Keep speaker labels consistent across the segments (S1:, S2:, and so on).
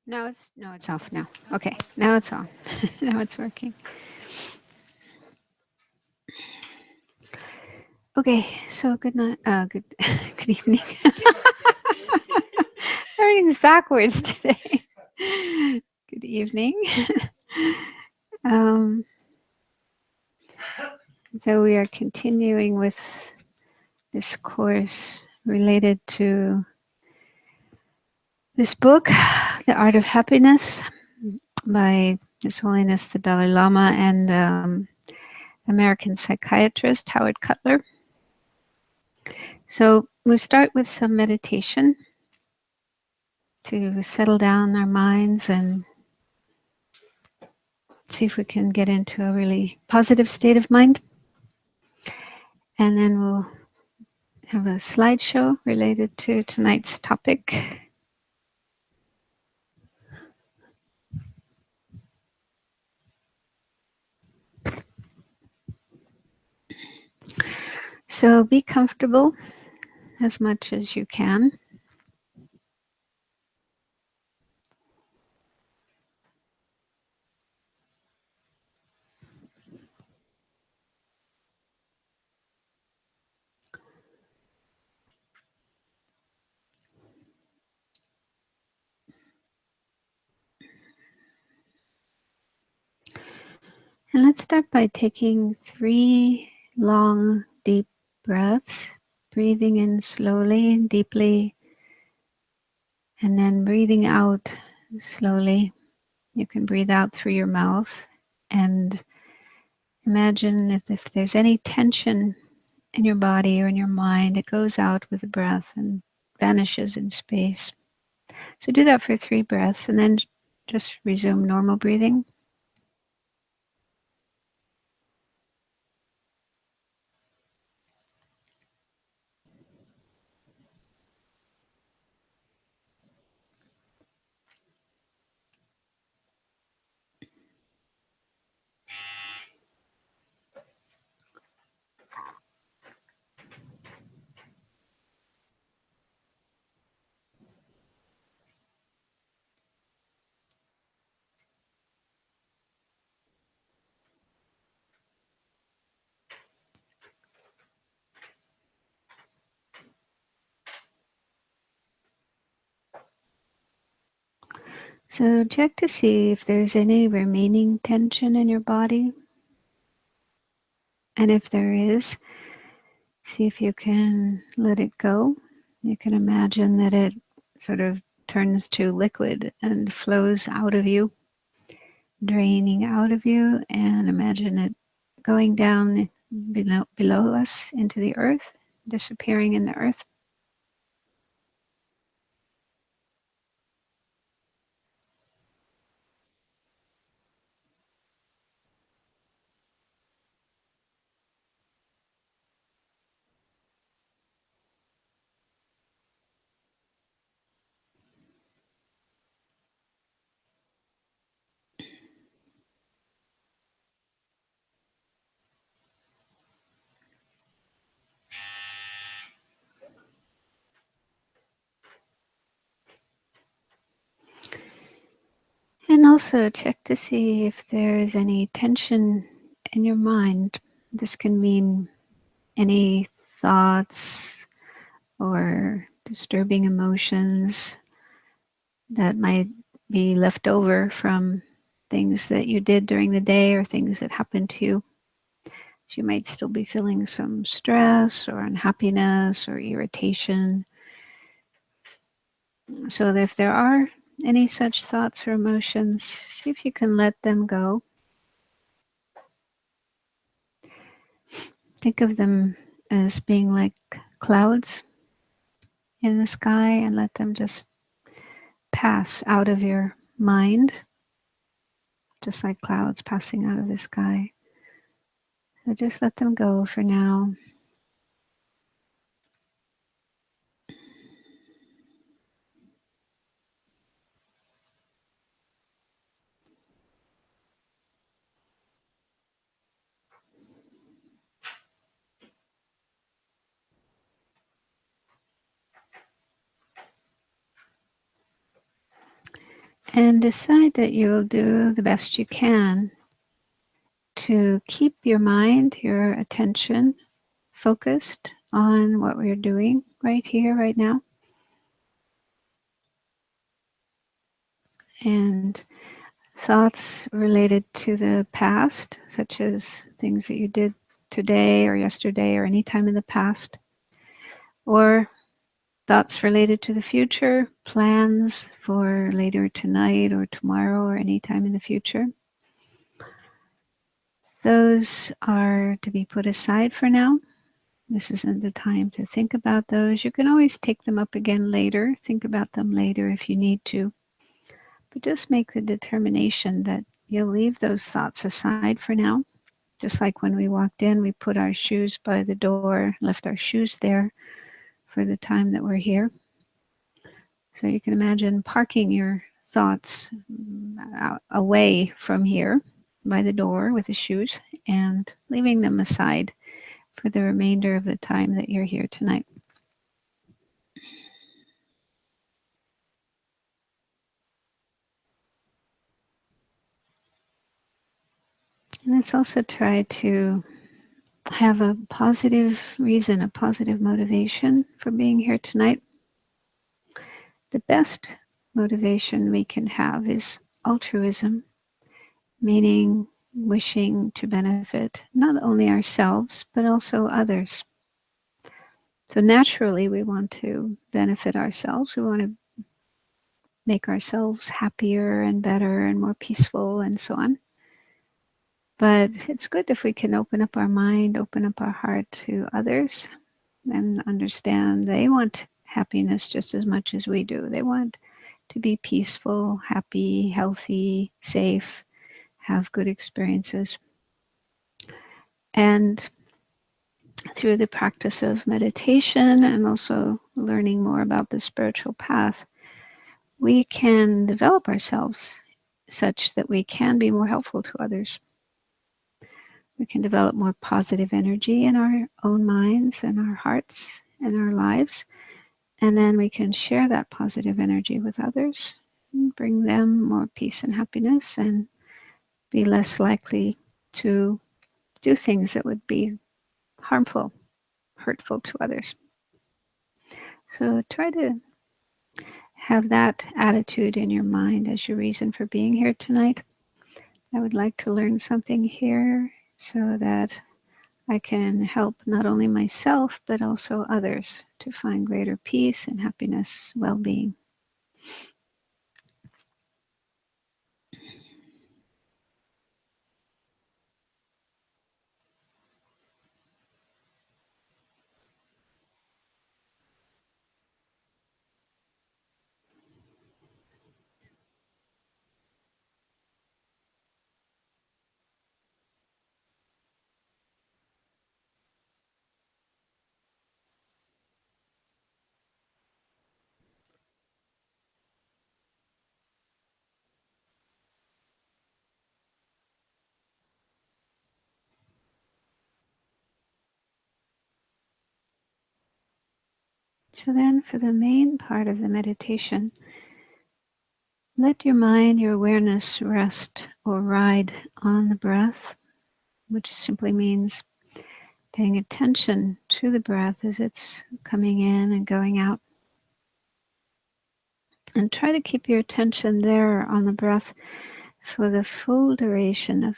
S1: No, it's off now. Okay, now it's on. Now it's working. Okay, so good night. Good good evening. Everything's backwards today. Good evening. Um, so we are continuing with this course related to this book, The Art of Happiness, by His Holiness the Dalai Lama and American psychiatrist Howard Cutler. So we start with some meditation to settle down our minds and see if we can get into a really positive state of mind. And then we'll have a slideshow related to tonight's topic. So be comfortable as much as you can. And let's start by taking 3 long, deep breaths, breathing in slowly and deeply, and then breathing out slowly. You can breathe out through your mouth and imagine if there's any tension in your body or in your mind, it goes out with the breath and vanishes in space. So do that for 3 breaths and then just resume normal breathing. So check to see if there's any remaining tension in your body. And if there is, see if you can let it go. You can imagine that it sort of turns to liquid and flows out of you, draining out of you, and imagine it going down below us into the earth, disappearing in the earth. And also check to see if there is any tension in your mind. This can mean any thoughts or disturbing emotions that might be left over from things that you did during the day or things that happened to you. So you might still be feeling some stress or unhappiness or irritation. So if there are any such thoughts or emotions, see if you can let them go. Think of them as being like clouds in the sky and let them just pass out of your mind, just like clouds passing out of the sky. So just let them go for now. And decide that you'll do the best you can to keep your mind, your attention focused on what we're doing right here, right now. And thoughts related to the past, such as things that you did today or yesterday or any time in the past, or thoughts related to the future, plans for later tonight or tomorrow or any time in the future. Those are to be put aside for now. This isn't the time to think about those. You can always take them up again later, think about them later if you need to. But just make the determination that you'll leave those thoughts aside for now. Just like when we walked in, we put our shoes by the door, left our shoes there for the time that we're here. So you can imagine parking your thoughts away from here by the door with the shoes and leaving them aside for the remainder of the time that you're here tonight. And let's also try to have a positive reason, a positive motivation for being here tonight. The best motivation we can have is altruism, meaning wishing to benefit not only ourselves, but also others. So naturally, we want to benefit ourselves. We want to make ourselves happier and better and more peaceful and so on. But it's good if we can open up our mind, open up our heart to others and understand they want happiness just as much as we do. They want to be peaceful, happy, healthy, safe, have good experiences. And through the practice of meditation and also learning more about the spiritual path, we can develop ourselves such that we can be more helpful to others. We can develop more positive energy in our own minds and our hearts and our lives. And then we can share that positive energy with others and bring them more peace and happiness and be less likely to do things that would be harmful, hurtful to others. So try to have that attitude in your mind as your reason for being here tonight. I would like to learn something here so that I can help not only myself, but also others to find greater peace and happiness, well-being. So then for the main part of the meditation, let your mind, your awareness rest or ride on the breath, which simply means paying attention to the breath as it's coming in and going out. And try to keep your attention there on the breath for the full duration of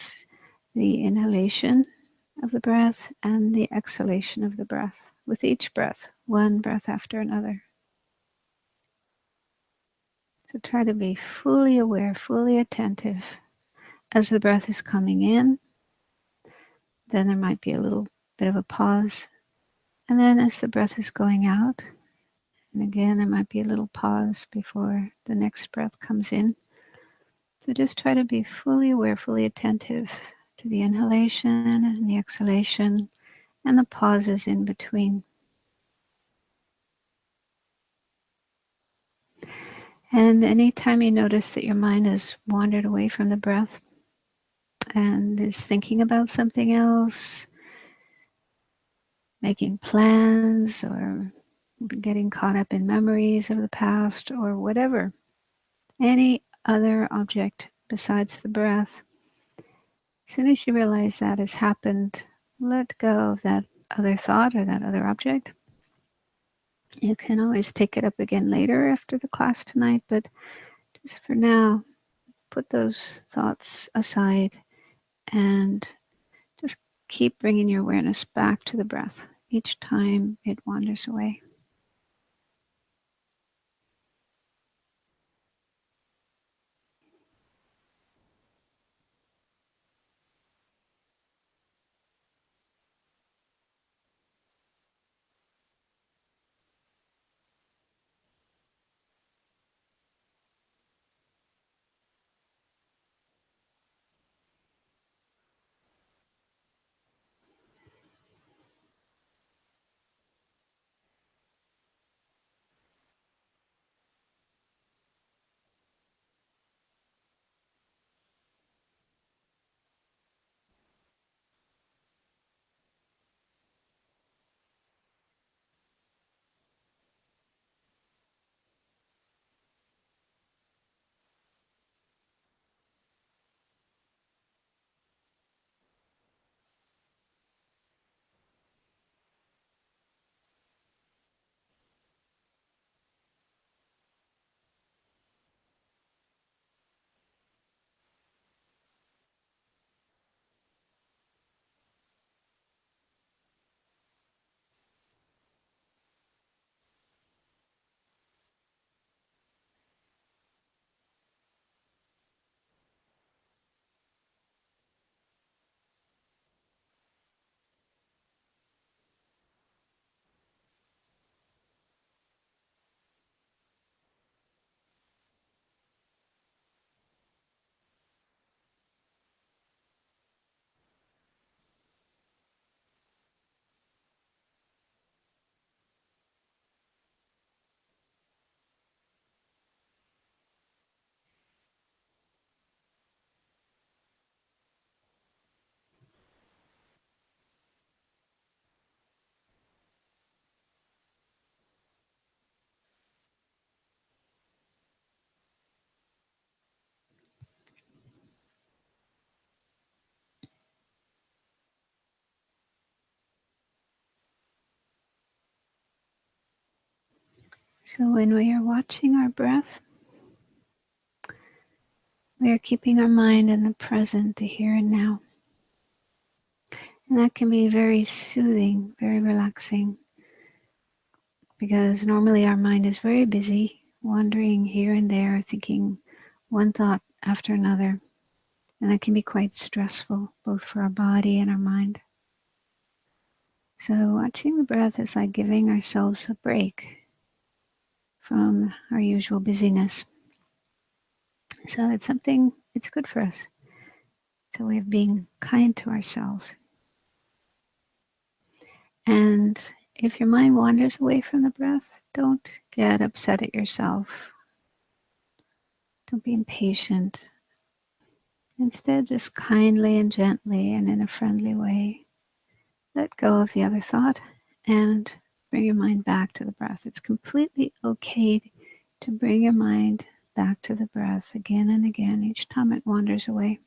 S1: the inhalation of the breath and the exhalation of the breath, with each breath, one breath after another. So try to be fully aware, fully attentive as the breath is coming in. Then there might be a little bit of a pause. And then as the breath is going out, and again, there might be a little pause before the next breath comes in. So just try to be fully aware, fully attentive to the inhalation and the exhalation and the pauses in between. And anytime you notice that your mind has wandered away from the breath and is thinking about something else, making plans or getting caught up in memories of the past or whatever, any other object besides the breath. As soon as you realize that has happened, let go of that other thought or that other object. You can always take it up again later after the class tonight, but just for now, put those thoughts aside and just keep bringing your awareness back to the breath each time it wanders away. So when we are watching our breath, we are keeping our mind in the present, the here and now. And that can be very soothing, very relaxing, because normally our mind is very busy, wandering here and there, thinking one thought after another. And that can be quite stressful, both for our body and our mind. So watching the breath is like giving ourselves a break from our usual busyness. So it's good for us. It's a way of being kind to ourselves. And if your mind wanders away from the breath, don't get upset at yourself. Don't be impatient. Instead, just kindly and gently and in a friendly way, let go of the other thought and bring your mind back to the breath. It's completely okay to bring your mind back to the breath again and again each time it wanders away.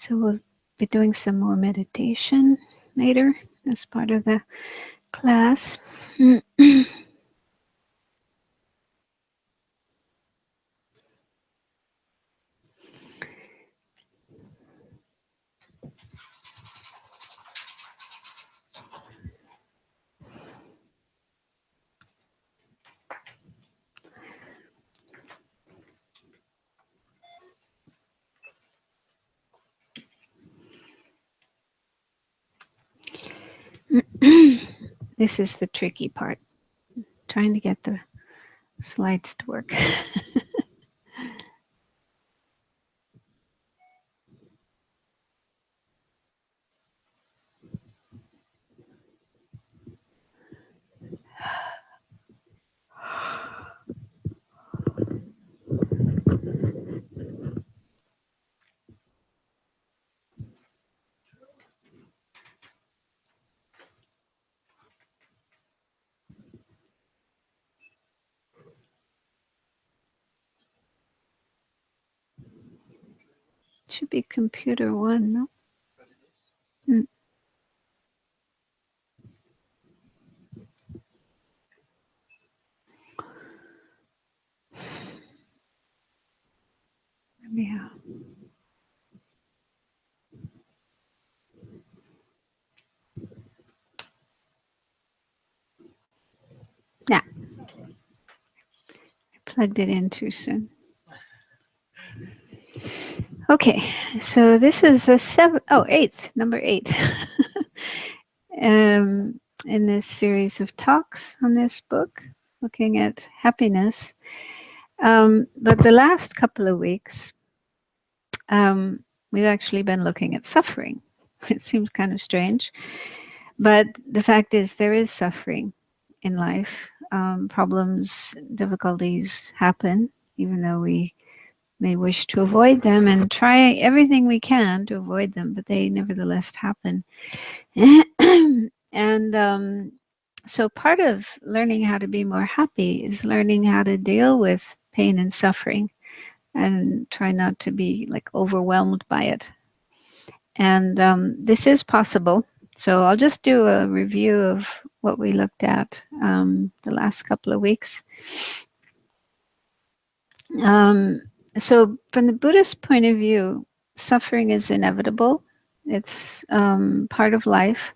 S1: So we'll be doing some more meditation later as part of the class. This is the tricky part, trying to get the slides to work. Should be computer one, no? Yeah. Yeah. I plugged it in too soon. Okay, so this is the number 8. In this series of talks on this book, looking at happiness. But the last couple of weeks, we've actually been looking at suffering. It seems kind of strange, but the fact is there is suffering in life. Problems, difficulties happen, even though we may wish to avoid them and try everything we can to avoid them, but they nevertheless happen. And so part of learning how to be more happy is learning how to deal with pain and suffering and try not to be like overwhelmed by it. And this is possible. So I'll just do a review of what we looked at the last couple of weeks. So from the Buddhist point of view, suffering is inevitable. It's part of life.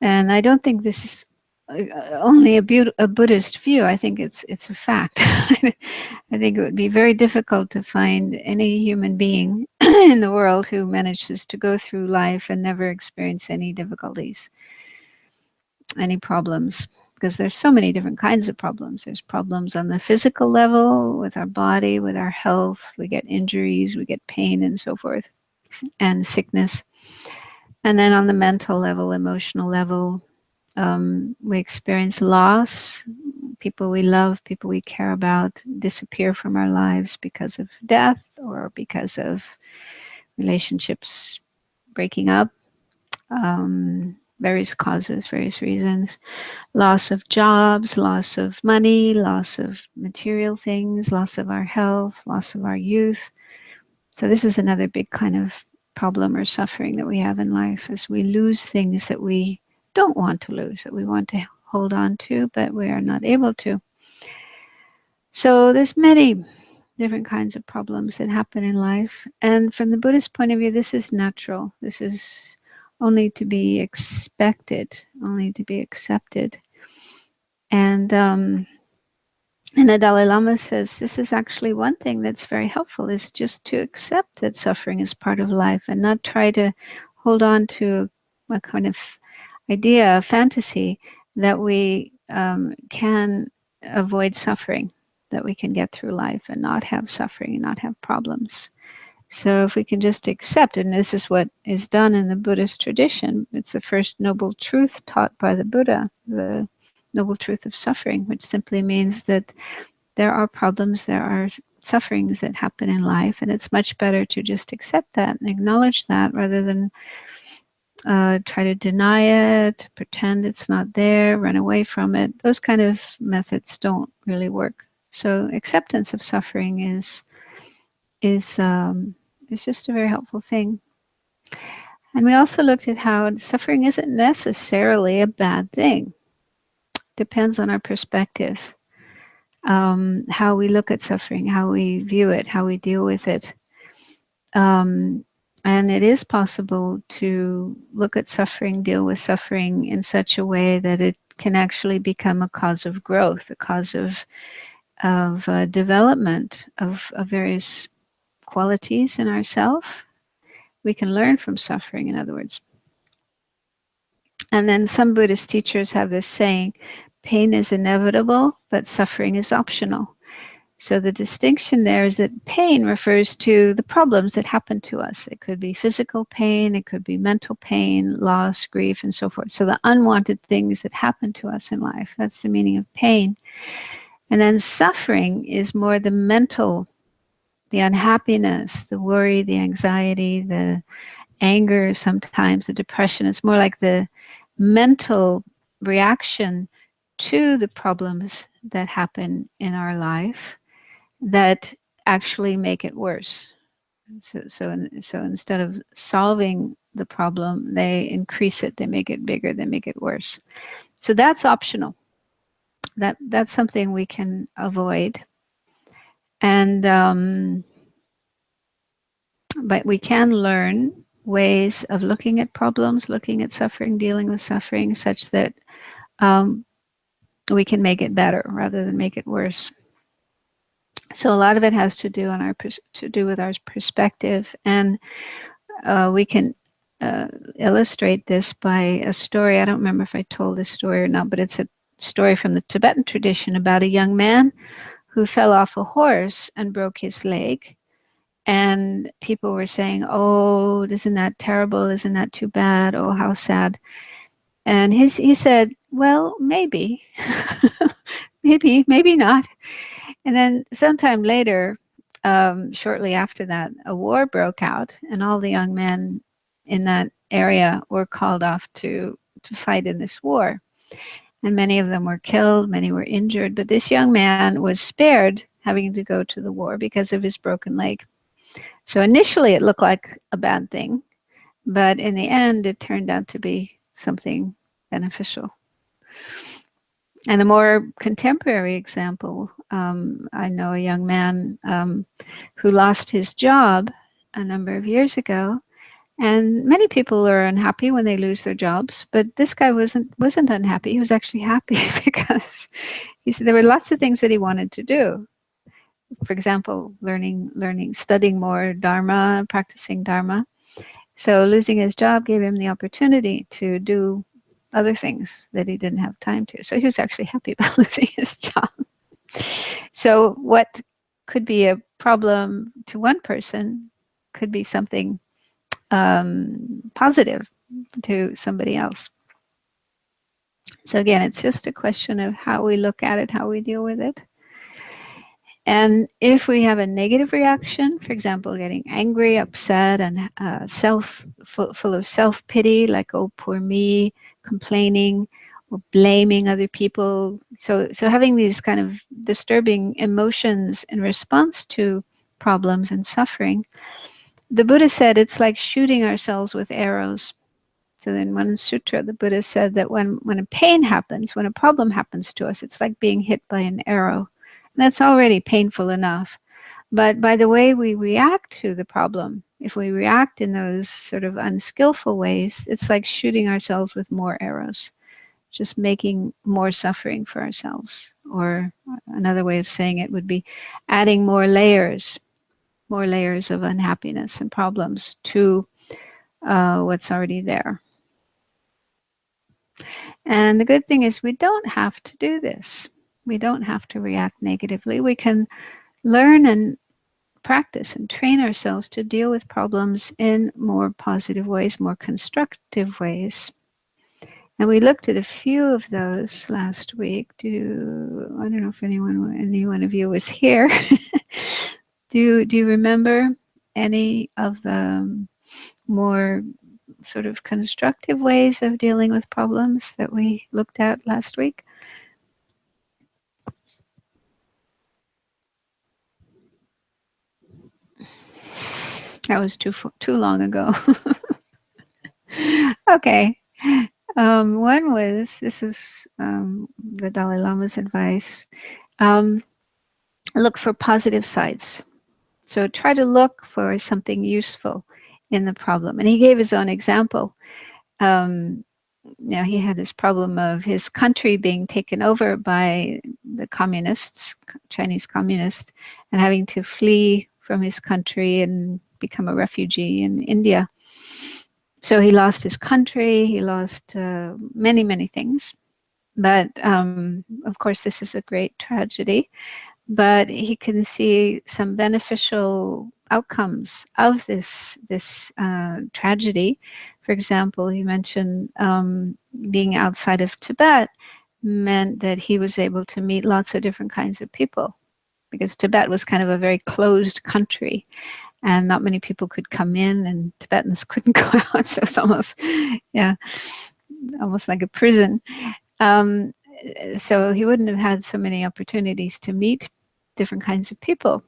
S1: And I don't think this is only a Buddhist view. I think it's a fact. I think it would be very difficult to find any human being in the world who manages to go through life and never experience any difficulties, any problems, because there's so many different kinds of problems. There's problems on the physical level with our body, with our health. We get injuries, we get pain and so forth, and sickness. And then on the mental level, emotional level, we experience loss. People we love, people we care about disappear from our lives because of death or because of relationships breaking up. Various causes, various reasons. Loss of jobs, loss of money, loss of material things, loss of our health, loss of our youth. So this is another big kind of problem or suffering that we have in life, as we lose things that we don't want to lose, that we want to hold on to, but we are not able to. So there's many different kinds of problems that happen in life. And from the Buddhist point of view, this is natural. This is only to be expected, only to be accepted. And the Dalai Lama says this is actually one thing that's very helpful, is just to accept that suffering is part of life and not try to hold on to a kind of idea, a fantasy that we can avoid suffering, that we can get through life and not have suffering and not have problems. So if we can just accept, and this is what is done in the Buddhist tradition, it's the first noble truth taught by the Buddha, the noble truth of suffering, which simply means that there are problems, there are sufferings that happen in life, and it's much better to just accept that and acknowledge that rather than try to deny it, pretend it's not there, run away from it. Those kind of methods don't really work. So acceptance of suffering is It's just a very helpful thing. And we also looked at how suffering isn't necessarily a bad thing. Depends on our perspective, how we look at suffering, how we view it, how we deal with it. And it is possible to look at suffering, deal with suffering in such a way that it can actually become a cause of growth, a cause of development of various qualities in ourselves. We can learn from suffering, in other words. And then some Buddhist teachers have this saying, pain is inevitable, but suffering is optional. So the distinction there is that pain refers to the problems that happen to us. It could be physical pain, it could be mental pain, loss, grief, and so forth. So the unwanted things that happen to us in life, that's the meaning of pain. And then suffering is more the mental, the unhappiness, the worry, the anxiety, the anger, sometimes the depression. It's more like the mental reaction to the problems that happen in our life that actually make it worse. So instead of solving the problem, they increase it, they make it bigger, they make it worse. So that's optional. That's something we can avoid. And but we can learn ways of looking at problems, looking at suffering, dealing with suffering, such that we can make it better rather than make it worse. So a lot of it has to do with our perspective, and we can illustrate this by a story. I don't remember if I told this story or not, but it's a story from the Tibetan tradition about a young man who fell off a horse and broke his leg. And people were saying, "Oh, isn't that terrible? Isn't that too bad? Oh, how sad." And he said, "Well, maybe, maybe not." And then sometime later, shortly after that, a war broke out, and all the young men in that area were called off to fight in this war. And many of them were killed, many were injured, but this young man was spared having to go to the war because of his broken leg. So initially it looked like a bad thing, but in the end it turned out to be something beneficial. And a more contemporary example, I know a young man who lost his job a number of years ago, and many people are unhappy when they lose their jobs, but this guy wasn't unhappy. He was actually happy because he said there were lots of things that he wanted to do. For example, studying more Dharma, practicing Dharma. So losing his job gave him the opportunity to do other things that he didn't have time to. So he was actually happy about losing his job. So what could be a problem to one person could be something positive to somebody else. So again, it's just a question of how we look at it, how we deal with it. And if we have a negative reaction, for example, getting angry, upset, and full of self-pity, like, oh, poor me, complaining, or blaming other people. So having these kind of disturbing emotions in response to problems and suffering, the Buddha said it's like shooting ourselves with arrows. So in one sutra, the Buddha said that when a pain happens, when a problem happens to us, it's like being hit by an arrow. And that's already painful enough. But by the way we react to the problem, if we react in those sort of unskillful ways, it's like shooting ourselves with more arrows, just making more suffering for ourselves. Or another way of saying it would be adding more layers of unhappiness and problems to what's already there. And the good thing is we don't have to do this. We don't have to react negatively. We can learn and practice and train ourselves to deal with problems in more positive ways, more constructive ways. And we looked at a few of those last week. I don't know if any one of you was here. Do you remember any of the more sort of constructive ways of dealing with problems that we looked at last week? That was too long ago. Okay. One was, this is the Dalai Lama's advice, um, look for positive sides. So try to look for something useful in the problem. And he gave his own example. Um, Now, he had this problem of his country being taken over by the communists, Chinese communists, and having to flee from his country and become a refugee in India. So he lost his country, he lost many, many things. But of course, this is a great tragedy. But he can see some beneficial outcomes of this tragedy. For example, he mentioned being outside of Tibet meant that he was able to meet lots of different kinds of people, because Tibet was kind of a very closed country and not many people could come in, and Tibetans couldn't go out. So it's almost, yeah, almost like a prison. Um, so he wouldn't have had so many opportunities to meet different kinds of people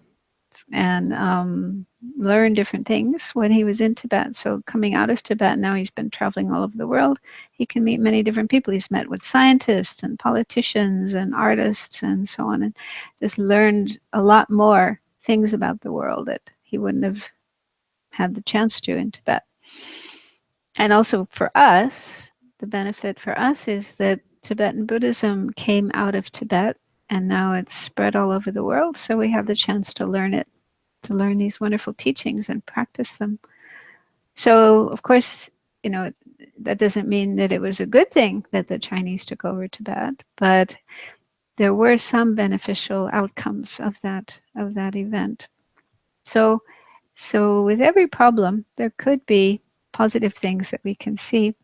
S1: and learn different things when he was in Tibet. So coming out of Tibet, now he's been traveling all over the world. He can meet many different people. He's met with scientists and politicians and artists and so on, and just learned a lot more things about the world that he wouldn't have had the chance to in Tibet. And also for us, the benefit for us is that Tibetan Buddhism came out of Tibet and now it's spread all over the world. So we have the chance to learn it, to learn these wonderful teachings and practice them. So, of course, that doesn't mean that it was a good thing that the Chinese took over Tibet, but there were some beneficial outcomes of that event. So with every problem, there could be positive things that we can see.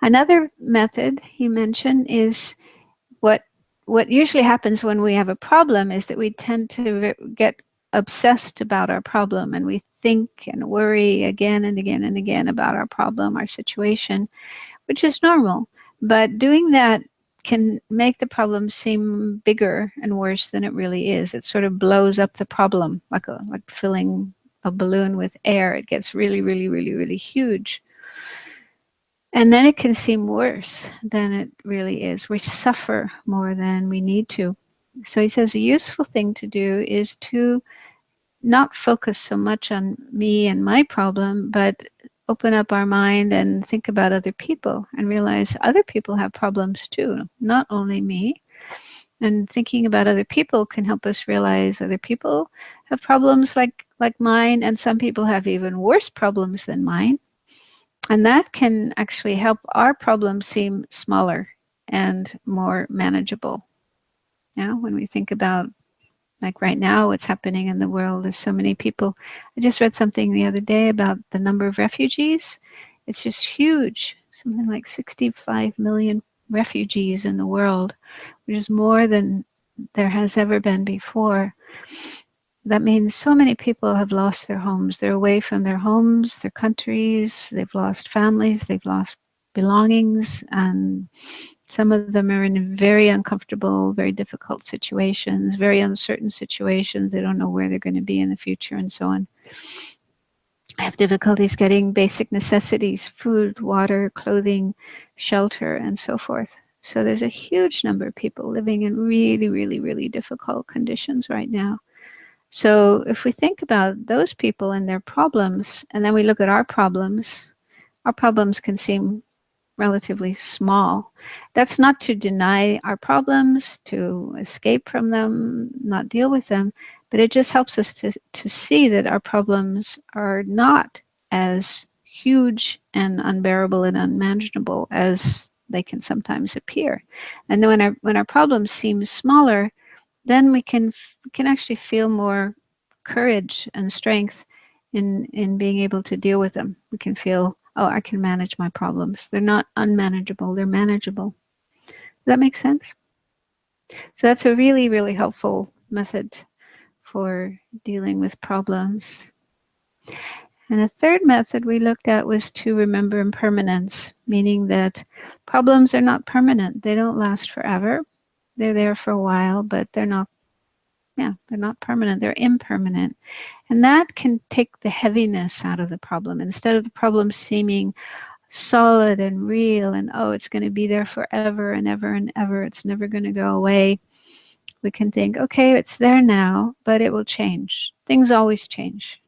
S1: Another method he mentioned is what usually happens when we have a problem is that we tend to get obsessed about our problem, and we think and worry again and again and again about our problem, our situation, which is normal. But doing that can make the problem seem bigger and worse than it really is. It sort of blows up the problem like filling a balloon with air. It gets really, really, really, really huge. And then it can seem worse than it really is. We suffer more than we need to. So he says a useful thing to do is to not focus so much on me and my problem, but open up our mind and think about other people and realize other people have problems too, not only me. And thinking about other people can help us realize other people have problems like mine, and some people have even worse problems than mine. And that can actually help our problems seem smaller and more manageable. Yeah, when we think about, like right now, what's happening in the world, there's so many people. I just read something the other day about the number of refugees. It's just huge, something like 65 million refugees in the world, which is more than there has ever been before. That means so many people have lost their homes. They're away from their homes, their countries. They've lost families. They've lost belongings. And some of them are in very uncomfortable, very difficult situations, very uncertain situations. They don't know where they're going to be in the future and so on. Have difficulties getting basic necessities, food, water, clothing, shelter, and so forth. So there's a huge number of people living in really, really, really difficult conditions right now. So if we think about those people and their problems, and then we look at our problems can seem relatively small. That's not to deny our problems, to escape from them, not deal with them, but it just helps us to see that our problems are not as huge and unbearable and unmanageable as they can sometimes appear. And then when our problems seem smaller, then we can actually feel more courage and strength in being able to deal with them. We can feel, oh, I can manage my problems. They're not unmanageable, they're manageable. Does that make sense? So that's a really, really helpful method for dealing with problems. And a third method we looked at was to remember impermanence, meaning that problems are not permanent. They don't last forever. They're there for a while, but they're not they're not permanent, they're impermanent. And that can take the heaviness out of the problem. Instead of the problem seeming solid and real and, oh, it's going to be there forever and ever and ever, it's never going to go away, we can think, okay, it's there now, but it will change. Things always change.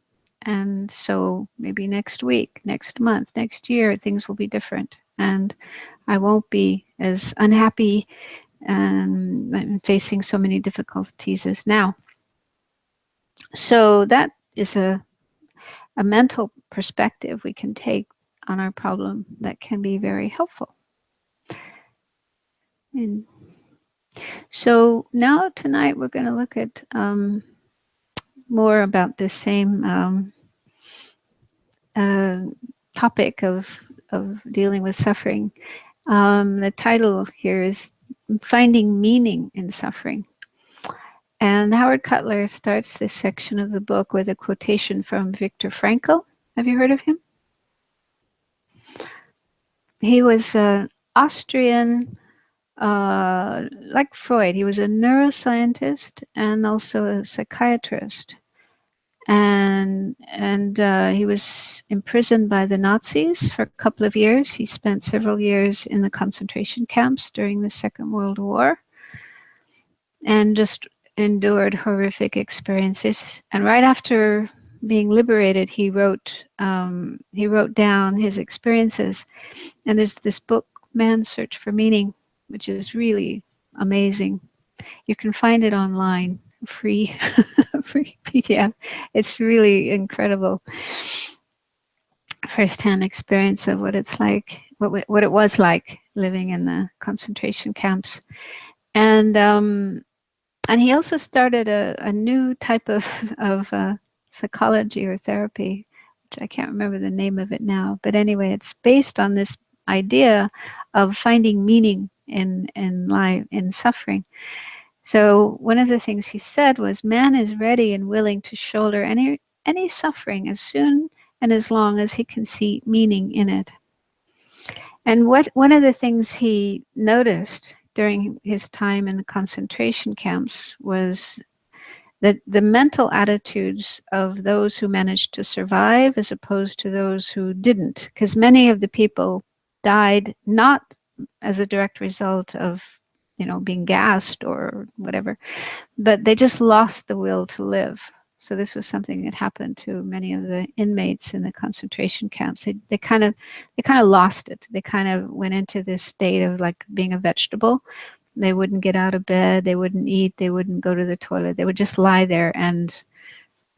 S1: And so maybe next week, next month, next year, things will be different. And I won't be as unhappy and facing so many difficulties as now. So that is a mental perspective we can take on our problem that can be very helpful. And so now tonight we're going to look at more about this same topic of dealing with suffering. The title here is Finding Meaning in Suffering. And Howard Cutler starts this section of the book with a quotation from Viktor Frankl. Have you heard of him? He was an Austrian, like Freud, he was a neuroscientist and also a psychiatrist. And he was imprisoned by the Nazis for a couple of years. He spent several years in the concentration camps during the Second World War and just endured horrific experiences. And right after being liberated, he wrote down his experiences. And there's this book, Man's Search for Meaning, which is really amazing. You can find it online, free PDF. It's really incredible first-hand experience of what it's like, what it was like living in the concentration camps. And he also started a new type of psychology or therapy, which I can't remember the name of it now. But anyway, it's based on this idea of finding meaning in life, in suffering. So one of the things he said was, man is ready and willing to shoulder any suffering as soon and as long as he can see meaning in it. And one of the things he noticed during his time in the concentration camps was that the mental attitudes of those who managed to survive as opposed to those who didn't, because many of the people died not as a direct result of being gassed or whatever, but they just lost the will to live. So this was something that happened to many of the inmates in the concentration camps. They kind of lost it. They kind of went into this state of like being a vegetable. They wouldn't get out of bed. They wouldn't eat. They wouldn't go to the toilet. They would just lie there and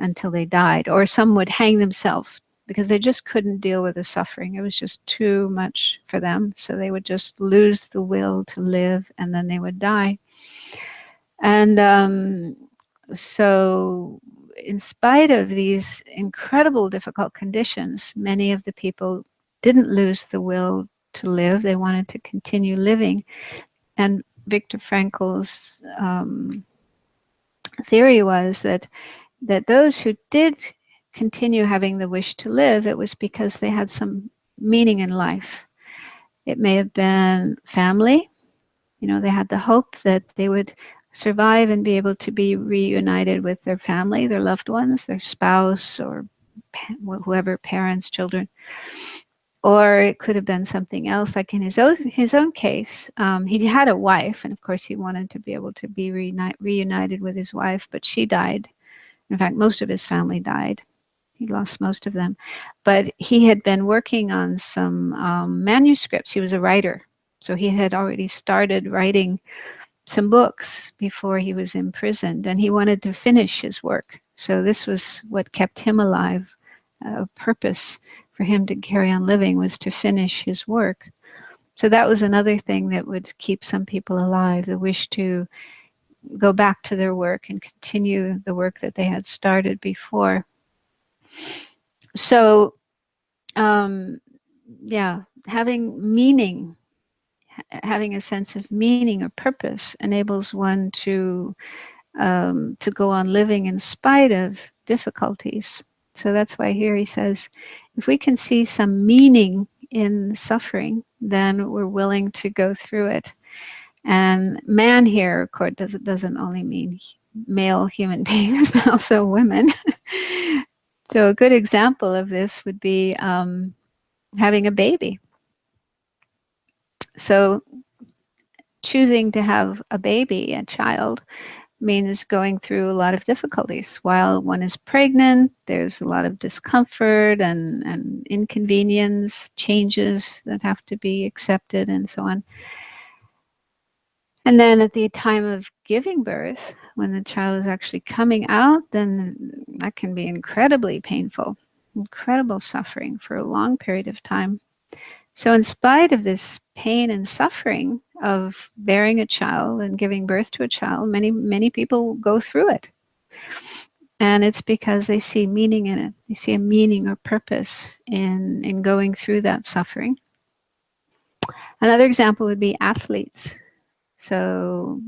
S1: until they died. Or some would hang themselves because they just couldn't deal with the suffering. It was just too much for them. So they would just lose the will to live, and then they would die. And so in spite of these incredible difficult conditions, many of the people didn't lose the will to live. They wanted to continue living. And Viktor Frankl's theory was that those who did continue having the wish to live, it was because they had some meaning in life. It may have been family. They had the hope that they would survive and be able to be reunited with their family, their loved ones, their spouse, or whoever, parents, children. Or it could have been something else, like in his own case. He had a wife, and of course he wanted to be able to be reunited with his wife, but she died. In fact, most of his family died. He lost most of them. But he had been working on some manuscripts. He was a writer. So he had already started writing some books before he was imprisoned, and he wanted to finish his work. So this was what kept him alive. A purpose for him to carry on living was to finish his work. So that was another thing that would keep some people alive, the wish to go back to their work and continue the work that they had started before. So, having meaning, having a sense of meaning or purpose enables one to go on living in spite of difficulties. So that's why here he says, if we can see some meaning in suffering, then we're willing to go through it. And man here, of course, doesn't only mean male human beings, but also women. So a good example of this would be having a baby. So choosing to have a baby, a child, means going through a lot of difficulties. While one is pregnant, there's a lot of discomfort and inconvenience, changes that have to be accepted, and so on. And then at the time of giving birth, when the child is actually coming out, then that can be incredibly painful, incredible suffering for a long period of time. So in spite of this pain and suffering of bearing a child and giving birth to a child, many people go through it. And it's because they see meaning in it. They see a meaning or purpose in going through that suffering. Another example would be athletes. So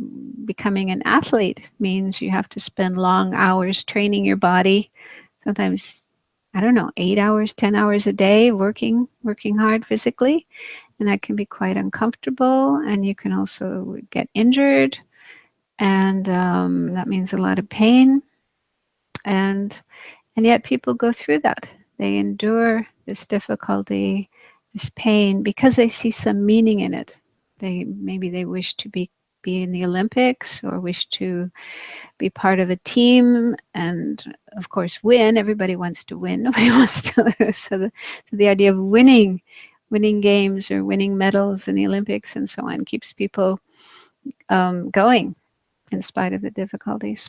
S1: becoming an athlete means you have to spend long hours training your body, sometimes, I don't know, 8 hours, 10 hours a day, working hard physically. And that can be quite uncomfortable. And you can also get injured. And that means a lot of pain. And yet people go through that. They endure this difficulty, this pain, because they see some meaning in it. Maybe they wish to be in the Olympics, or wish to be part of a team, and of course win. Everybody wants to win. Nobody wants to lose. So the idea of winning games or winning medals in the Olympics and so on keeps people going in spite of the difficulties.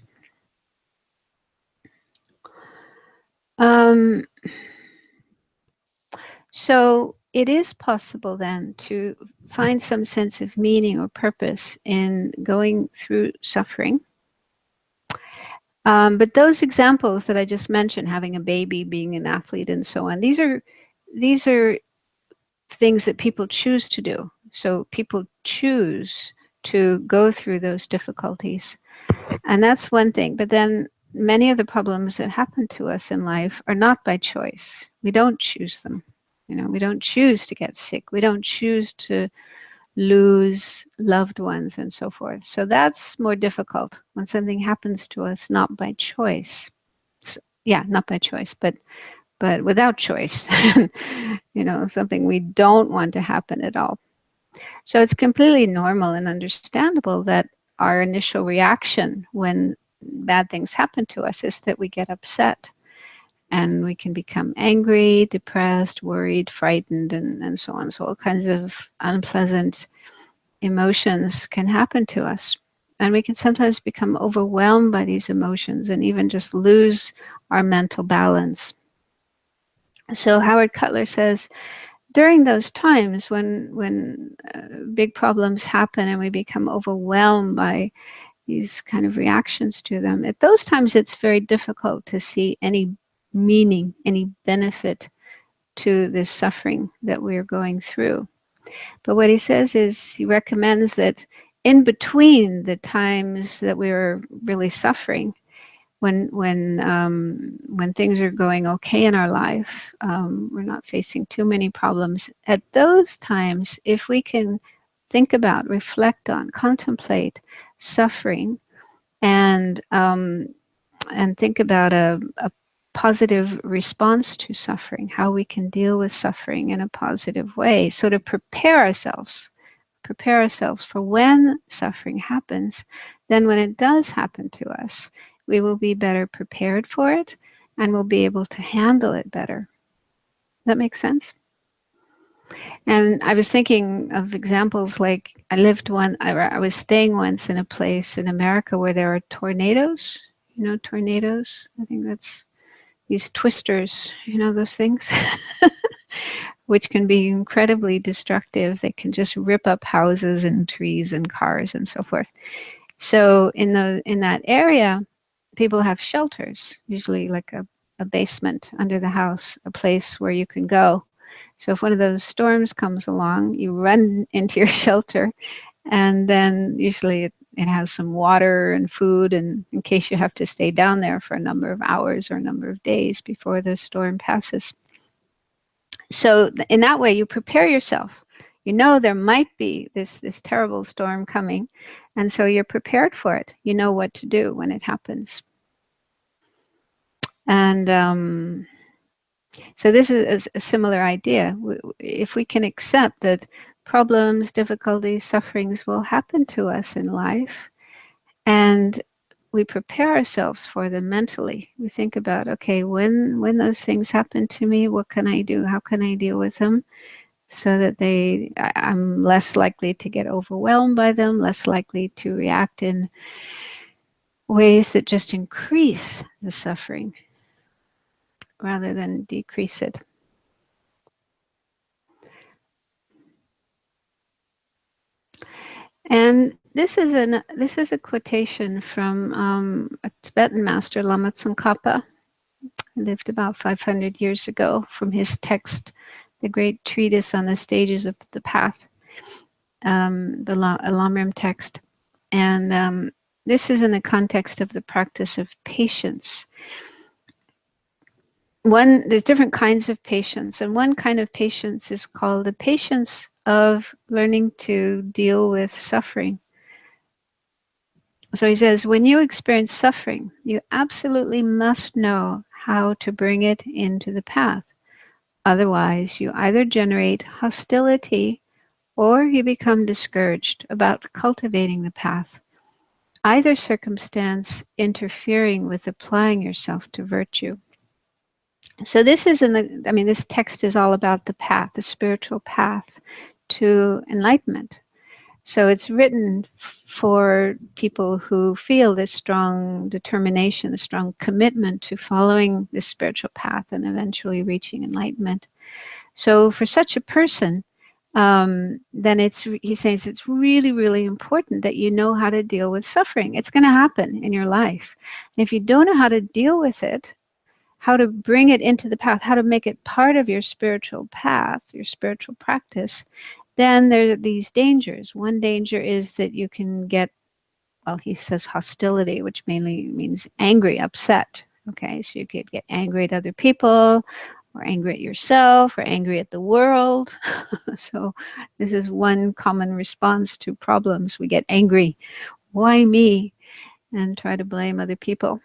S1: So it is possible then to find some sense of meaning or purpose in going through suffering. But those examples that I just mentioned, having a baby, being an athlete, and so on, these are things that people choose to do. So people choose to go through those difficulties. And that's one thing. But then many of the problems that happen to us in life are not by choice. We don't choose them. We don't choose to get sick. We don't choose to lose loved ones and so forth. So that's more difficult when something happens to us not by choice. So, not by choice, but without choice. Something we don't want to happen at all. So it's completely normal and understandable that our initial reaction when bad things happen to us is that we get upset. And we can become angry, depressed, worried, frightened, and so on. So all kinds of unpleasant emotions can happen to us. And we can sometimes become overwhelmed by these emotions and even just lose our mental balance. So Howard Cutler says, during those times when big problems happen and we become overwhelmed by these kind of reactions to them, at those times it's very difficult to see any meaning, any benefit to this suffering that we're going through. But what he says is, he recommends that in between the times that we're really suffering, when things are going okay in our life, we're not facing too many problems. At those times, if we can think about, reflect on, contemplate suffering, and think about a positive response to suffering, how we can deal with suffering in a positive way. So to prepare ourselves for when suffering happens, then when it does happen to us, we will be better prepared for it and we'll be able to handle it better. That makes sense? And I was thinking of examples like I was staying once in a place in America where there are tornadoes. Tornadoes? I think that's these twisters, those things, which can be incredibly destructive. They can just rip up houses and trees and cars and so forth. So in that area, people have shelters, usually like a basement under the house, a place where you can go. So if one of those storms comes along, you run into your shelter, and then usually it has some water and food, and in case you have to stay down there for a number of hours or a number of days before the storm passes. So in that way, you prepare yourself. You know there might be this terrible storm coming, and so you're prepared for it. You know what to do when it happens. And so this is a similar idea. If we can accept that problems, difficulties, sufferings will happen to us in life, and we prepare ourselves for them mentally. We think about, okay, when those things happen to me, what can I do? How can I deal with them so that I'm less likely to get overwhelmed by them, less likely to react in ways that just increase the suffering rather than decrease it. And this is a quotation from a Tibetan master, Lama Tsongkhapa, who lived about 500 years ago, from his text, the great treatise on the stages of the path, the Lamrim text. And this is in the context of the practice of patience. There's different kinds of patience, and one kind of patience is called the patience of learning to deal with suffering. So he says, when you experience suffering, you absolutely must know how to bring it into the path. Otherwise, you either generate hostility or you become discouraged about cultivating the path. Either circumstance interfering with applying yourself to virtue. So this is this text is all about the path, the spiritual path to enlightenment. So it's written for people who feel this strong determination, this strong commitment to following this spiritual path and eventually reaching enlightenment. So for such a person, then he says it's really, really important that you know how to deal with suffering. It's going to happen in your life. And if you don't know how to deal with it, how to bring it into the path, how to make it part of your spiritual path, your spiritual practice, then there are these dangers. One danger is that you can get, well, he says hostility, which mainly means angry, upset. Okay, so you could get angry at other people, or angry at yourself, or angry at the world. So this is one common response to problems. We get angry. Why me? And try to blame other people.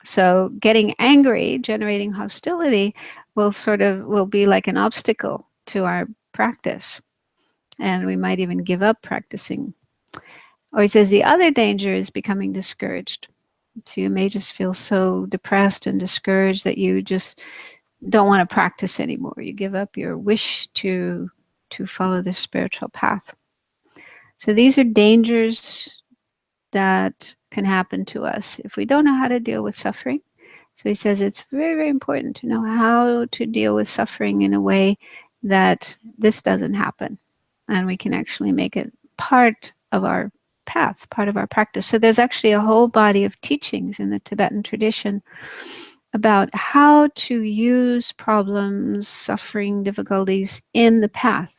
S1: So getting angry, generating hostility, will be like an obstacle to our practice. And we might even give up practicing. Or he says the other danger is becoming discouraged. So you may just feel so depressed and discouraged that you just don't want to practice anymore. You give up your wish to follow the spiritual path. So these are dangers that can happen to us if we don't know how to deal with suffering. So he says it's very, very important to know how to deal with suffering in a way that this doesn't happen. And we can actually make it part of our path, part of our practice. So there's actually a whole body of teachings in the Tibetan tradition about how to use problems, suffering, difficulties in the path.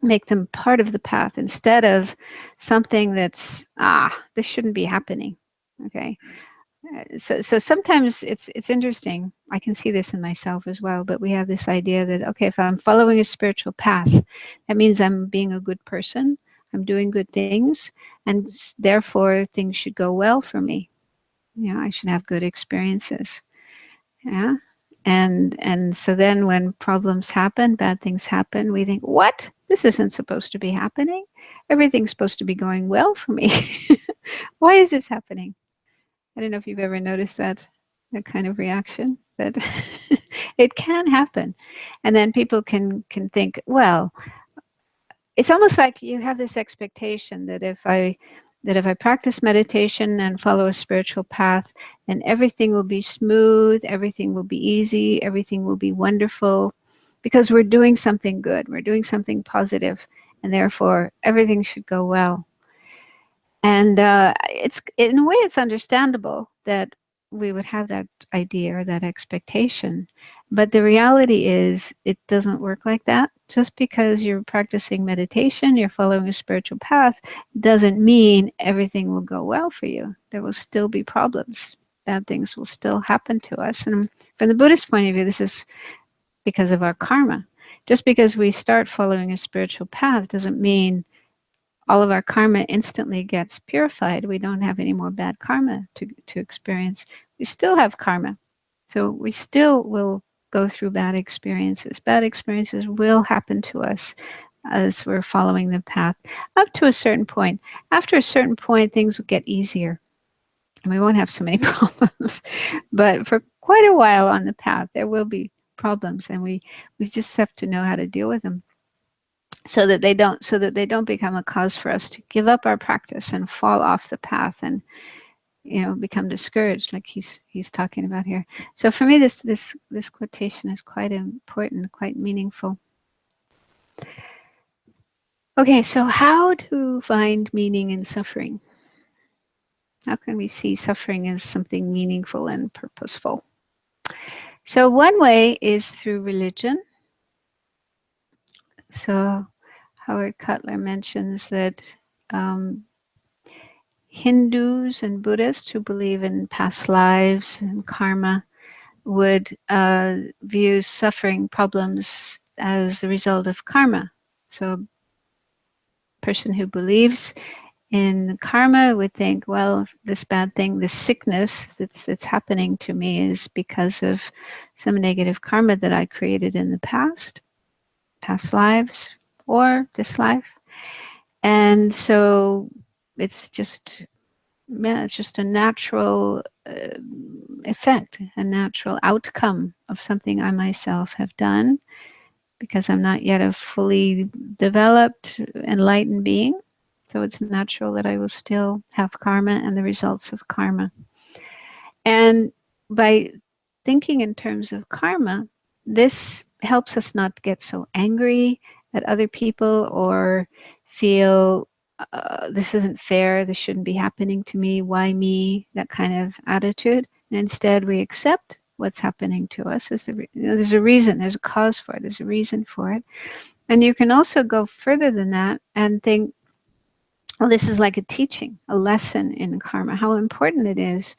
S1: Make them part of the path instead of something that's, this shouldn't be happening. Okay. So sometimes it's interesting. I can see this in myself as well, but we have this idea that, okay, if I'm following a spiritual path, that means I'm being a good person, I'm doing good things, and therefore things should go well for me. I should have good experiences. Yeah. And so then when problems happen, bad things happen, we think, what? This isn't supposed to be happening. Everything's supposed to be going well for me. Why is this happening? I don't know if you've ever noticed that kind of reaction, but it can happen. And then people can think, well, it's almost like you have this expectation that if I practice meditation and follow a spiritual path, then everything will be smooth, everything will be easy, everything will be wonderful, because we're doing something good, we're doing something positive, and therefore everything should go well. And it's, in a way, it's understandable that we would have that idea or that expectation. But the reality is it doesn't work like that. Just because you're practicing meditation, you're following a spiritual path, doesn't mean everything will go well for you. There will still be problems. Bad things will still happen to us. And from the Buddhist point of view, this is because of our karma. Just because we start following a spiritual path doesn't mean all of our karma instantly gets purified. We don't have any more bad karma to experience. We still have karma. So we still will go through bad experiences. Bad experiences will happen to us as we're following the path up to a certain point. After a certain point, things will get easier and we won't have so many problems. But for quite a while on the path, there will be problems, and we just have to know how to deal with them so that they don't become a cause for us to give up our practice and fall off the path and become discouraged, like he's talking about here. So for me, this quotation is quite important, quite meaningful. Okay, so how to find meaning in suffering? How can we see suffering as something meaningful and purposeful? So one way is through religion. So Howard Cutler mentions that Hindus and Buddhists who believe in past lives and karma would view suffering problems as the result of karma. So a person who believes in karma would think, well, this bad thing, this sickness that's happening to me is because of some negative karma that I created in the past lives, or this life. And so it's just a natural effect, a natural outcome of something I myself have done, because I'm not yet a fully developed, enlightened being. So it's natural that I will still have karma and the results of karma. And by thinking in terms of karma, this helps us not get so angry at other people or feel this isn't fair, this shouldn't be happening to me, why me, that kind of attitude. And instead we accept what's happening to us. There's a reason, there's a cause for it, there's a reason for it. And you can also go further than that and think, well, this is like a teaching, a lesson in karma, how important it is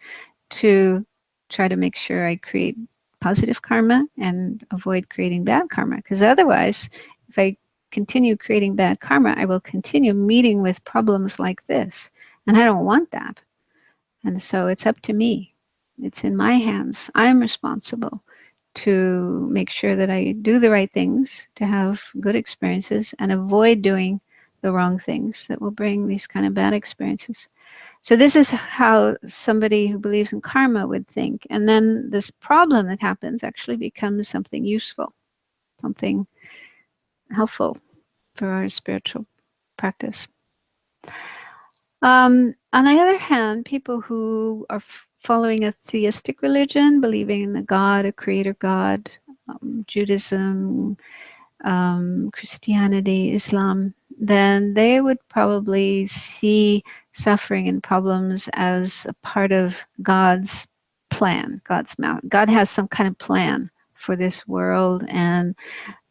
S1: to try to make sure I create positive karma and avoid creating bad karma. Because otherwise, if I continue creating bad karma, I will continue meeting with problems like this. And I don't want that. And so it's up to me. It's in my hands. I'm responsible to make sure that I do the right things to have good experiences and avoid doing the wrong things that will bring these kind of bad experiences. So this is how somebody who believes in karma would think. And then this problem that happens actually becomes something useful, something helpful for our spiritual practice. On the other hand, people who are following a theistic religion, believing in a God, a creator God, Judaism, Christianity, Islam, then they would probably see suffering and problems as a part of God's plan, God has some kind of plan for this world and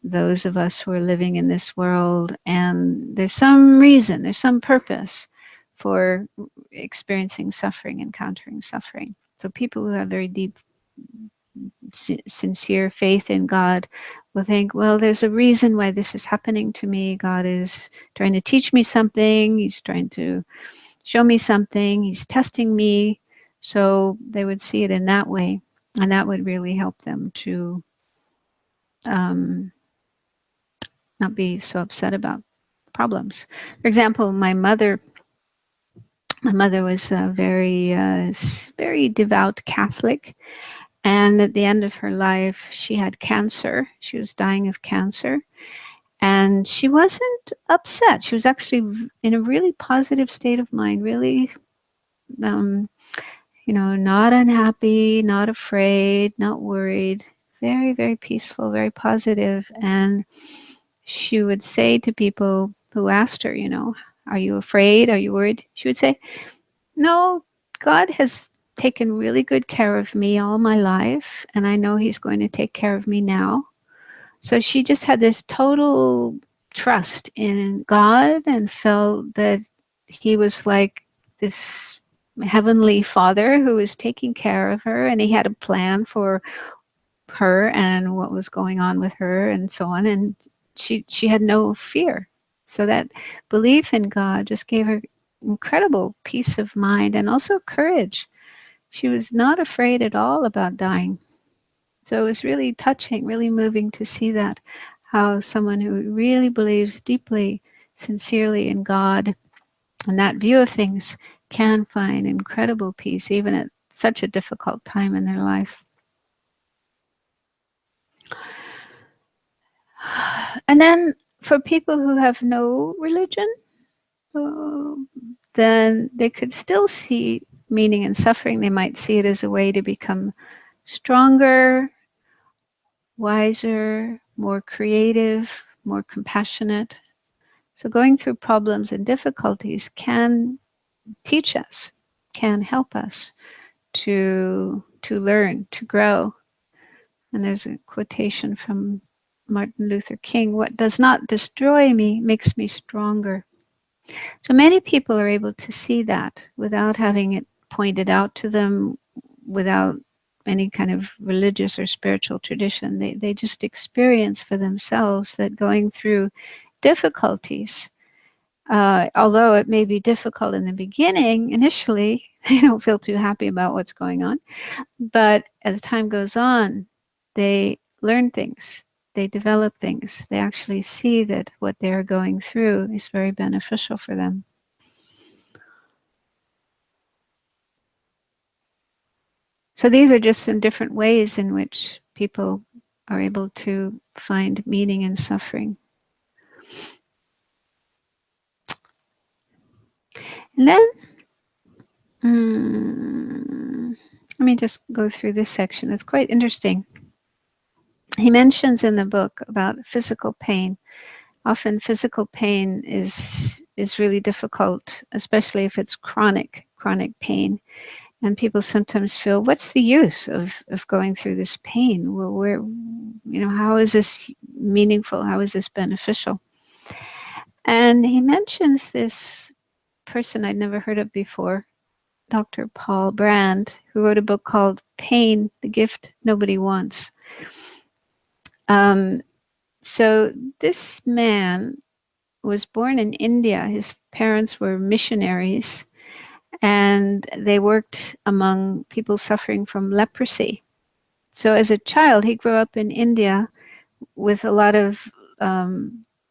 S1: those of us who are living in this world. And there's some reason, there's some purpose for experiencing suffering, encountering suffering. So people who have very deep, sincere faith in God will think, well, there's a reason why this is happening to me. God is trying to teach me something. He's trying to show me something. He's testing me. So they would see it in that way. And that would really help them to not be so upset about problems. For example, my mother was a very devout Catholic. And at the end of her life, she had cancer. She was dying of cancer. And she wasn't upset. She was actually in a really positive state of mind, really, not unhappy, not afraid, not worried, very, very peaceful, very positive. And she would say to people who asked her, are you afraid? Are you worried? She would say, no, God has taken really good care of me all my life, and I know he's going to take care of me now. So she just had this total trust in God and felt that he was like this heavenly father who was taking care of her, and he had a plan for her and what was going on with her and so on, and she had no fear. So that belief in God just gave her incredible peace of mind and also courage. She was not afraid at all about dying. So it was really touching, really moving to see that, how someone who really believes deeply, sincerely in God and that view of things can find incredible peace even at such a difficult time in their life. And then for people who have no religion, uh, then they could still see meaning in suffering. They might see it as a way to become stronger, wiser, more creative, more compassionate. So going through problems and difficulties can teach us, can help us to learn, to grow. And there's a quotation from Martin Luther King: "What does not destroy me makes me stronger." So many people are able to see that without having it pointed out to them, without any kind of religious or spiritual tradition. They just experience for themselves that going through difficulties, although it may be difficult in the beginning, initially, they don't feel too happy about what's going on. But as time goes on, they learn things, they develop things, they actually see that what they're going through is very beneficial for them. So these are just some different ways in which people are able to find meaning in suffering. And then, let me just go through this section. It's quite interesting. He mentions in the book about physical pain. Often physical pain is really difficult, especially if it's chronic pain. And people sometimes feel, what's the use of going through this pain? Where, how is this meaningful? How is this beneficial? And he mentions this person I'd never heard of before, Dr. Paul Brand, who wrote a book called Pain, the Gift Nobody Wants. So this man was born in India. His parents were missionaries, and they worked among people suffering from leprosy. So as a child, he grew up in India with a lot of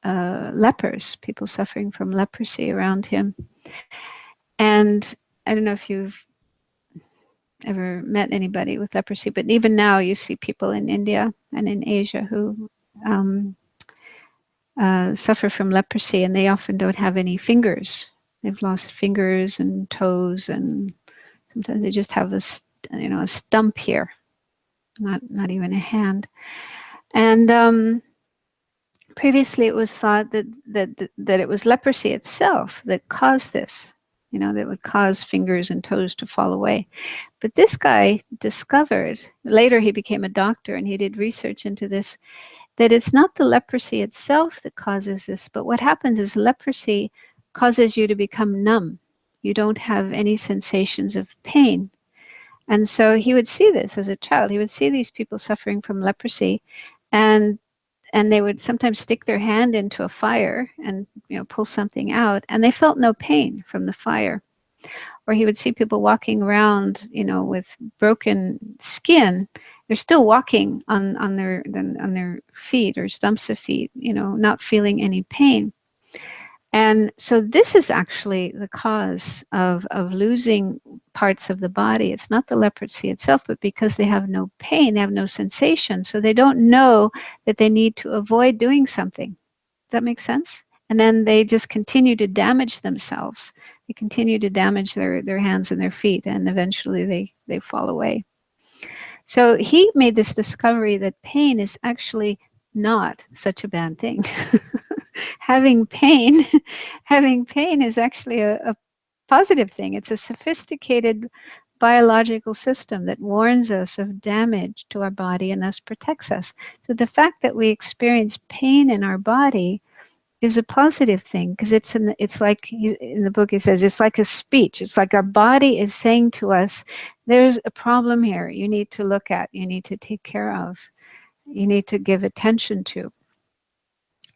S1: lepers, people suffering from leprosy around him. And I don't know if you've ever met anybody with leprosy, but even now you see people in India and in Asia who suffer from leprosy, and they often don't have any fingers. They've lost fingers and toes, and sometimes they just have a stump here, not even a hand. And previously, it was thought that it was leprosy itself that caused this, that would cause fingers and toes to fall away. But this guy discovered, later he became a doctor and he did research into this, that it's not the leprosy itself that causes this, but what happens is leprosy causes you to become numb. You don't have any sensations of pain. And so he would see this as a child. He would see these people suffering from leprosy, and they would sometimes stick their hand into a fire and pull something out, and they felt no pain from the fire. Or he would see people walking around, with broken skin. They're still walking on their feet or stumps of feet, not feeling any pain. And so this is actually the cause of losing parts of the body. It's not the leprosy itself, but because they have no pain, they have no sensation. So they don't know that they need to avoid doing something. Does that make sense? And then they just continue to damage themselves. They continue to damage their hands and their feet, and eventually they fall away. So he made this discovery that pain is actually not such a bad thing. having pain is actually a positive thing. It's a sophisticated biological system that warns us of damage to our body and thus protects us. So the fact that we experience pain in our body is a positive thing, because it's like in the book, he says it's like a speech. It's like our body is saying to us, there's a problem here you need to look at, you need to take care of, you need to give attention to.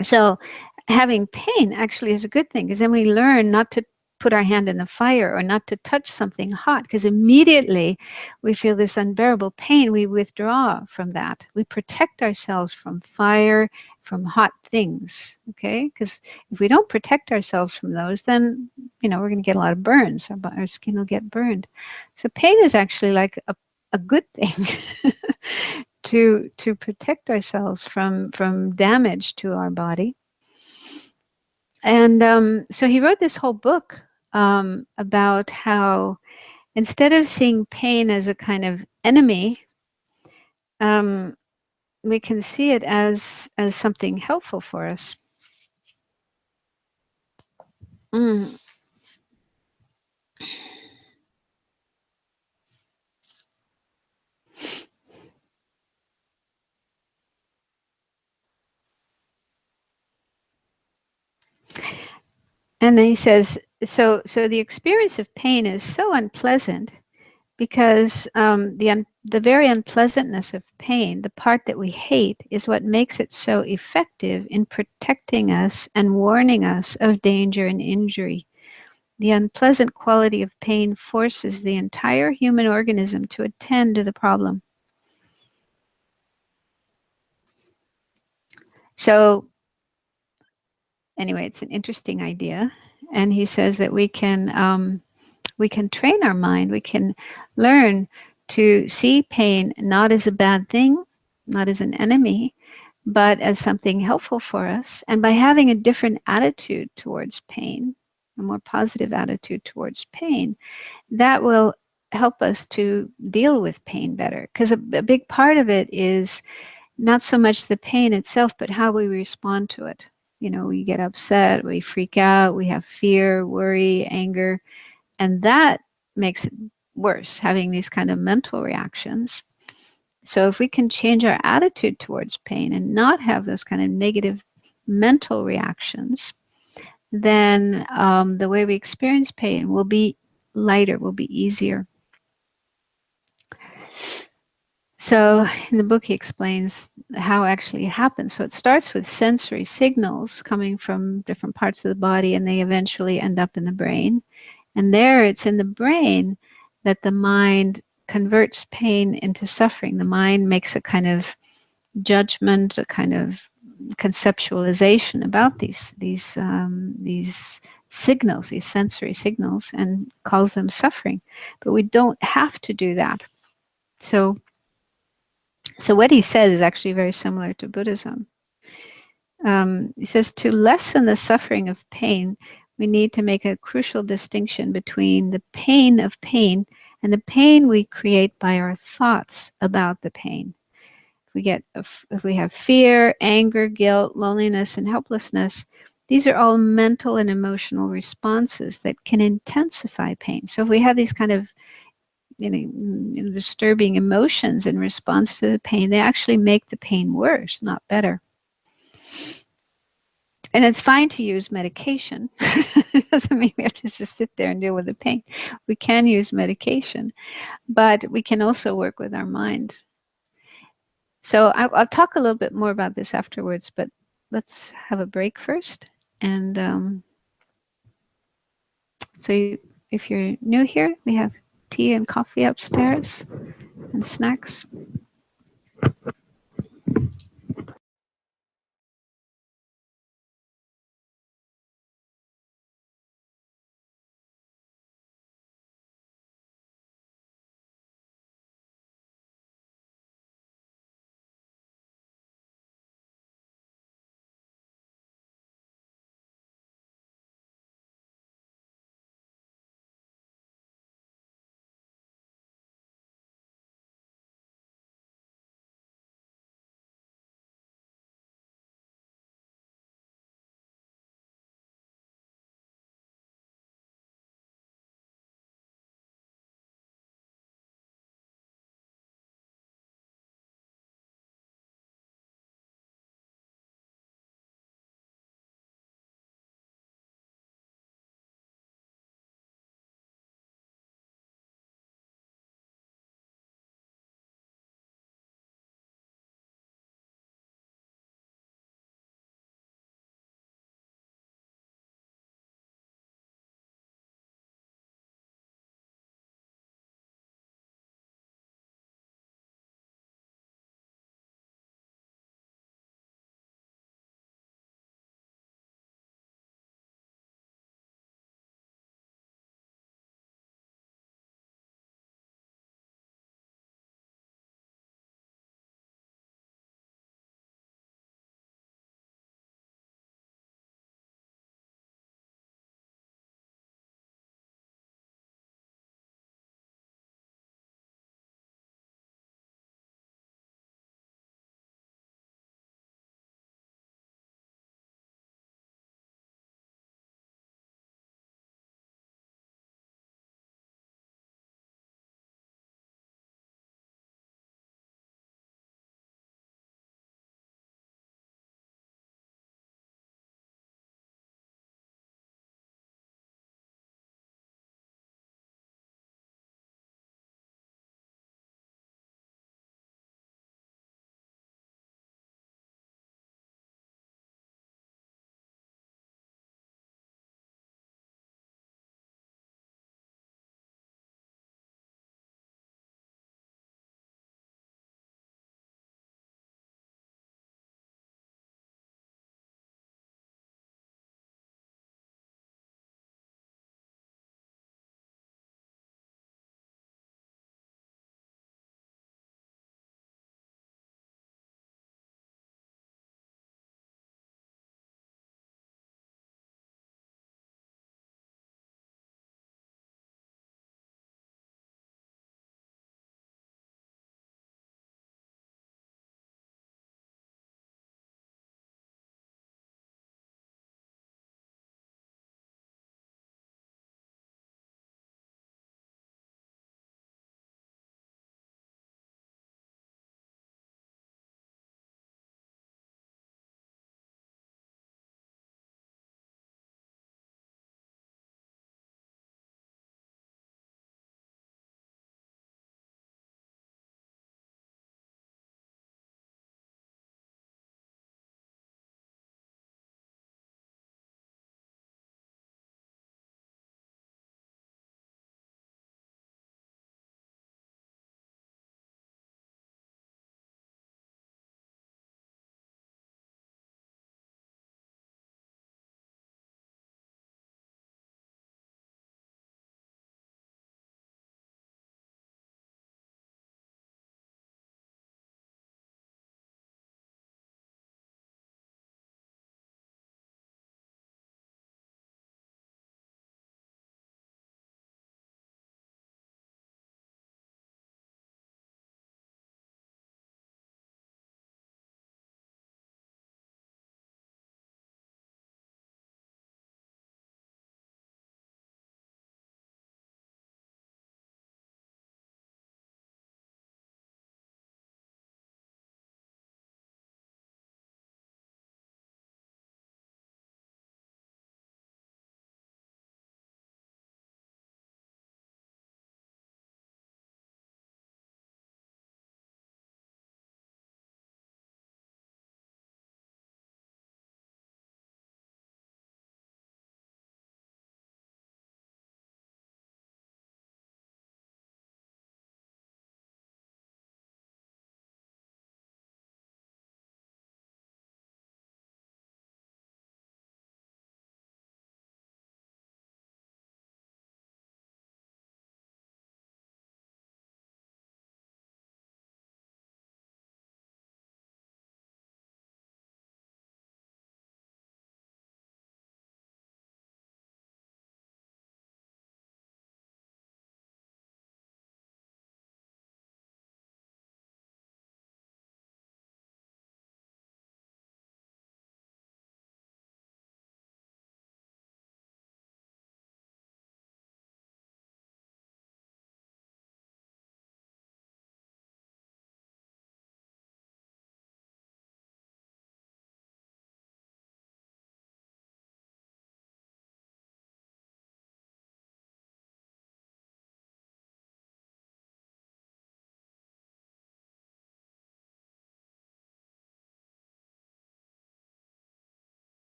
S1: So having pain actually is a good thing, because then we learn not to put our hand in the fire or not to touch something hot, because immediately we feel this unbearable pain. We withdraw from that. We protect ourselves from fire, from hot things, okay? Because if we don't protect ourselves from those, then, we're going to get a lot of burns. Our skin will get burned. So pain is actually like a good thing to protect ourselves from damage to our body. And so he wrote this whole book about how, instead of seeing pain as a kind of enemy, um, we can see it as something helpful for us. Mm. And then he says, so the experience of pain is so unpleasant, because the very unpleasantness of pain, the part that we hate, is what makes it so effective in protecting us and warning us of danger and injury. The unpleasant quality of pain forces the entire human organism to attend to the problem. So, anyway, it's an interesting idea, and he says that we can train our mind. We can learn to see pain not as a bad thing, not as an enemy, but as something helpful for us. And by having a different attitude towards pain, a more positive attitude towards pain, that will help us to deal with pain better. Because a big part of it is not so much the pain itself, but how we respond to it. We get upset, we freak out, we have fear, worry, anger, and that makes it worse, having these kind of mental reactions. So if we can change our attitude towards pain and not have those kind of negative mental reactions, then the way we experience pain will be lighter, will be easier. So in the book, he explains how actually it happens. So it starts with sensory signals coming from different parts of the body, and they eventually end up in the brain. And there, it's in the brain that the mind converts pain into suffering. The mind makes a kind of judgment, a kind of conceptualization about these signals, these sensory signals, and calls them suffering. But we don't have to do that. So what he says is actually very similar to Buddhism. He says, to lessen the suffering of pain, we need to make a crucial distinction between the pain of pain and the pain we create by our thoughts about the pain. If we have fear, anger, guilt, loneliness, and helplessness, these are all mental and emotional responses that can intensify pain. So if we have these kind of disturbing emotions in response to the pain, they actually make the pain worse, not better. And it's fine to use medication. It doesn't mean we have to just sit there and deal with the pain. We can use medication, but we can also work with our mind. So I'll talk a little bit more about this afterwards, but let's have a break first. And if you're new here, we have tea and coffee upstairs and snacks.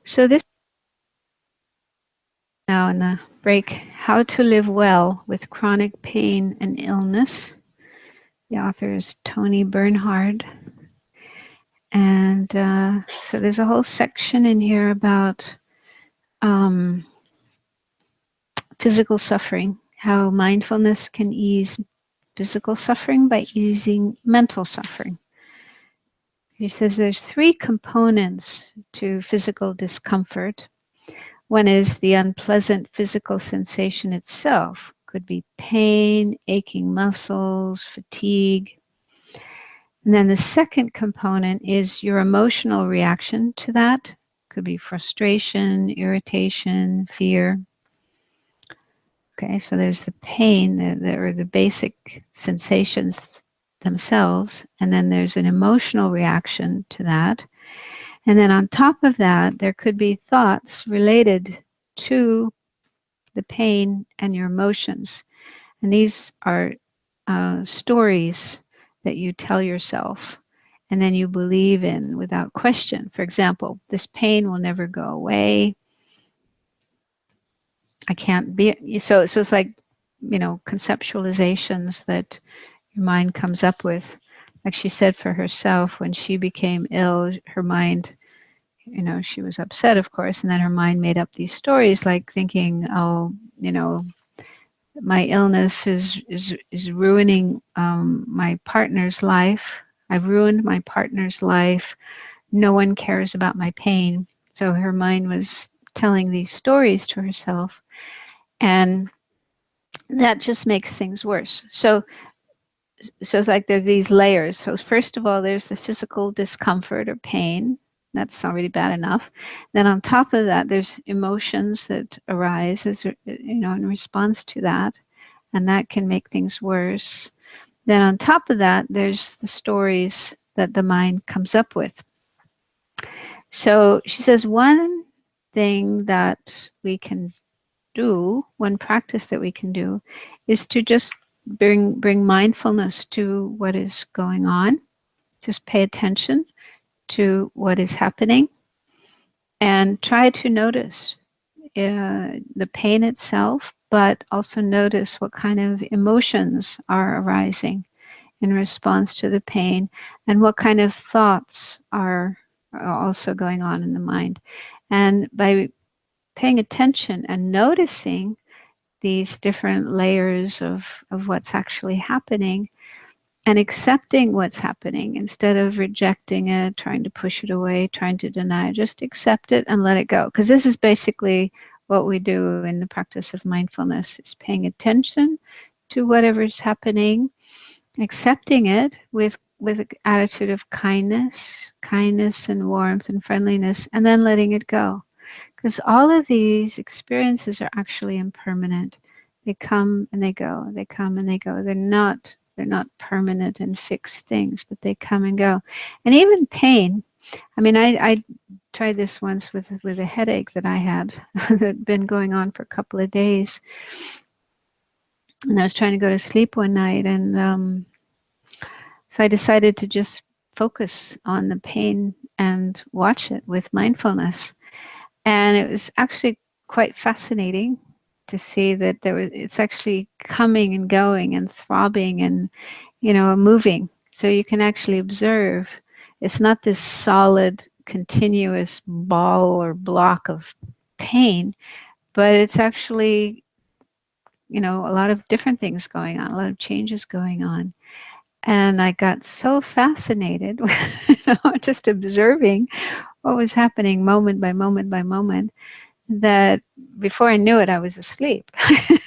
S1: So this now in the break, How to Live Well with Chronic Pain and Illness. The author is Tony Bernhard. And so there's a whole section in here about physical suffering, how mindfulness can ease physical suffering by easing mental suffering. He says there's 3 components to physical discomfort. One is the unpleasant physical sensation itself. Could be pain, aching muscles, fatigue. And then the second component is your emotional reaction to that. Could be frustration, irritation, fear. Okay, so there's the pain, or the basic sensations themselves, and then there's an emotional reaction to that. And then on top of that, there could be thoughts related to the pain and your emotions. And these are stories that you tell yourself and then you believe in without question. For example, this pain will never go away. I can't be. So it's like, conceptualizations that your mind comes up with. Like she said for herself, when she became ill, her mind, she was upset, of course, and then her mind made up these stories, like thinking, oh, my illness is ruining my partner's life. I've ruined my partner's life. No one cares about my pain. So her mind was telling these stories to herself, and that just makes things worse. So it's like there's these layers. So first of all, there's the physical discomfort or pain. That's already bad enough. Then on top of that, there's emotions that arise as in response to that, and that can make things worse. Then on top of that, there's the stories that the mind comes up with. So she says one thing that we can do, one practice that we can do, is to just bring mindfulness to what is going on. Just pay attention to what is happening and try to notice the pain itself, but also notice what kind of emotions are arising in response to the pain and what kind of thoughts are also going on in the mind. And by paying attention and noticing these different layers of what's actually happening and accepting what's happening instead of rejecting it, trying to push it away, trying to deny it, just accept it and let it go. Because this is basically what we do in the practice of mindfulness, is paying attention to whatever's happening, accepting it with an attitude of kindness and warmth and friendliness, and then letting it go. Because all of these experiences are actually impermanent. They come and they go. They come and they go. They're not permanent and fixed things, but they come and go. And even pain. I mean, I tried this once with a headache that I had that had been going on for a couple of days. And I was trying to go to sleep one night, and so I decided to just focus on the pain and watch it with mindfulness. And it was actually quite fascinating to see that it's actually coming and going and throbbing and, moving. So you can actually observe. It's not this solid, continuous ball or block of pain, but it's actually, a lot of different things going on, a lot of changes going on. And I got so fascinated with, just observing what was happening moment by moment by moment, that before I knew it, I was asleep.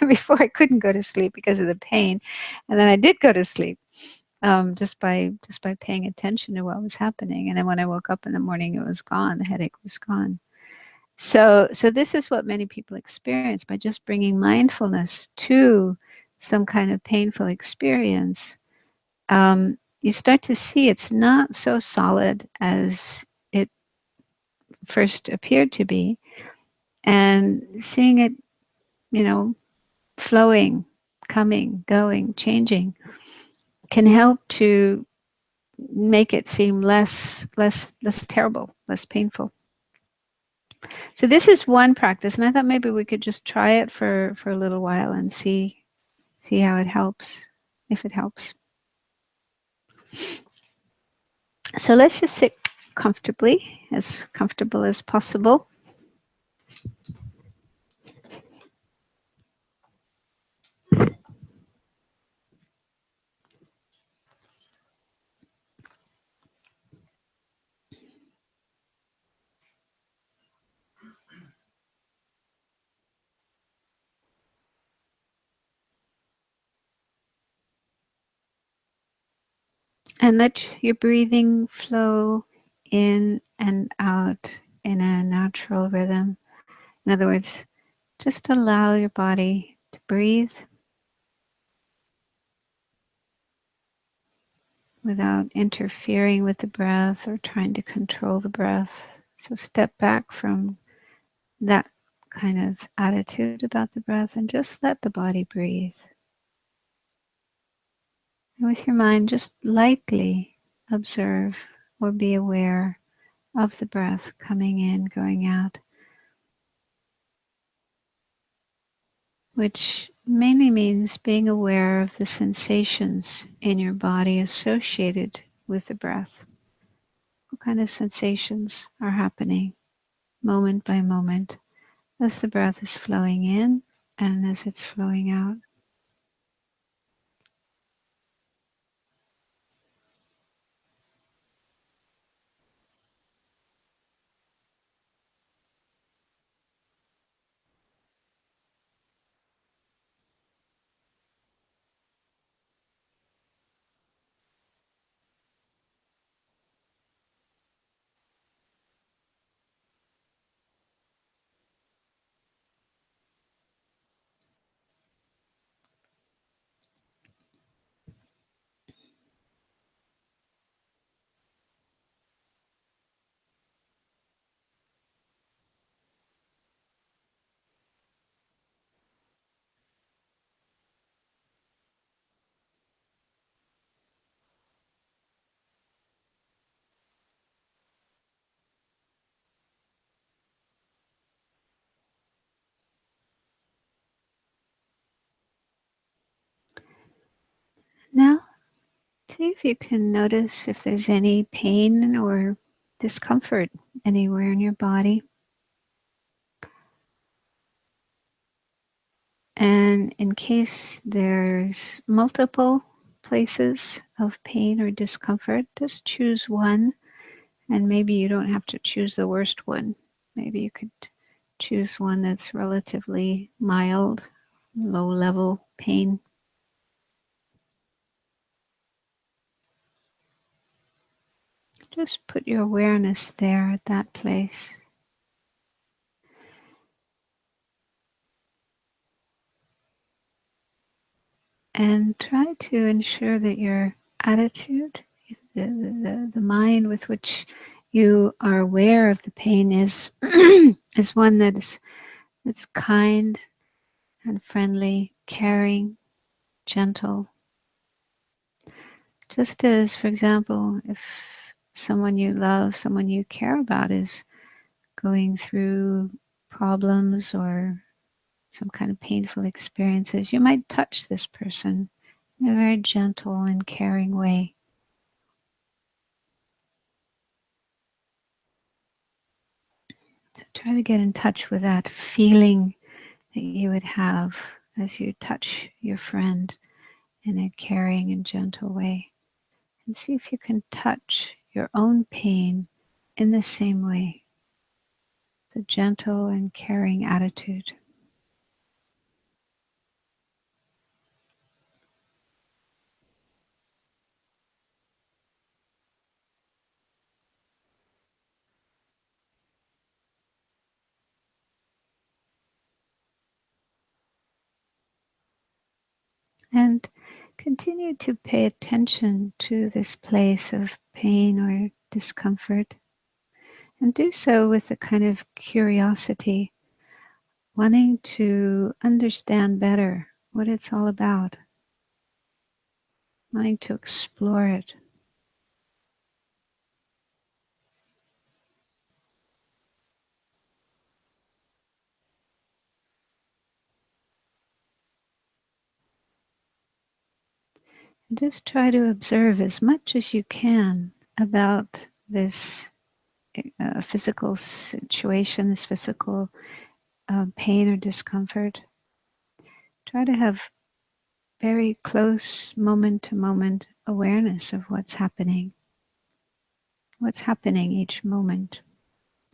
S1: Before I couldn't go to sleep because of the pain, and then I did go to sleep just by paying attention to what was happening. And then when I woke up in the morning, it was gone. The headache was gone. So this is what many people experience by just bringing mindfulness to some kind of painful experience. You start to see it's not so solid as it first appeared to be, and seeing it, flowing, coming, going, changing, can help to make it seem less terrible, less painful. So this is one practice, and I thought maybe we could just try it for a little while and see how it helps, if it helps. So let's just sit comfortably as possible. And let your breathing flow in and out in a natural rhythm. In other words, just allow your body to breathe without interfering with the breath or trying to control the breath. So step back from that kind of attitude about the breath and just let the body breathe. And with your mind, just lightly observe or be aware of the breath coming in, going out, which mainly means being aware of the sensations in your body associated with the breath. What kind of sensations are happening moment by moment as the breath is flowing in and as it's flowing out? Now, see if you can notice if there's any pain or discomfort anywhere in your body. And in case there's multiple places of pain or discomfort, just choose one. And maybe you don't have to choose the worst one. Maybe you could choose one that's relatively mild, low level pain. Just put your awareness there at that place. And try to ensure that your attitude, the mind with which you are aware of the pain is is one that's kind and friendly, caring, gentle. Just as, for example, if someone you love, someone you care about is going through problems or some kind of painful experiences, you might touch this person in a very gentle and caring way. So try to get in touch with that feeling that you would have as you touch your friend in a caring and gentle way. And see if you can touch your own pain in the same way, the gentle and caring attitude. And continue to pay attention to this place of pain or discomfort. And do so with a kind of curiosity, wanting to understand better what it's all about, wanting to explore it. Just try to observe as much as you can about this physical situation, this physical pain or discomfort. Try to have very close moment to moment awareness of what's happening each moment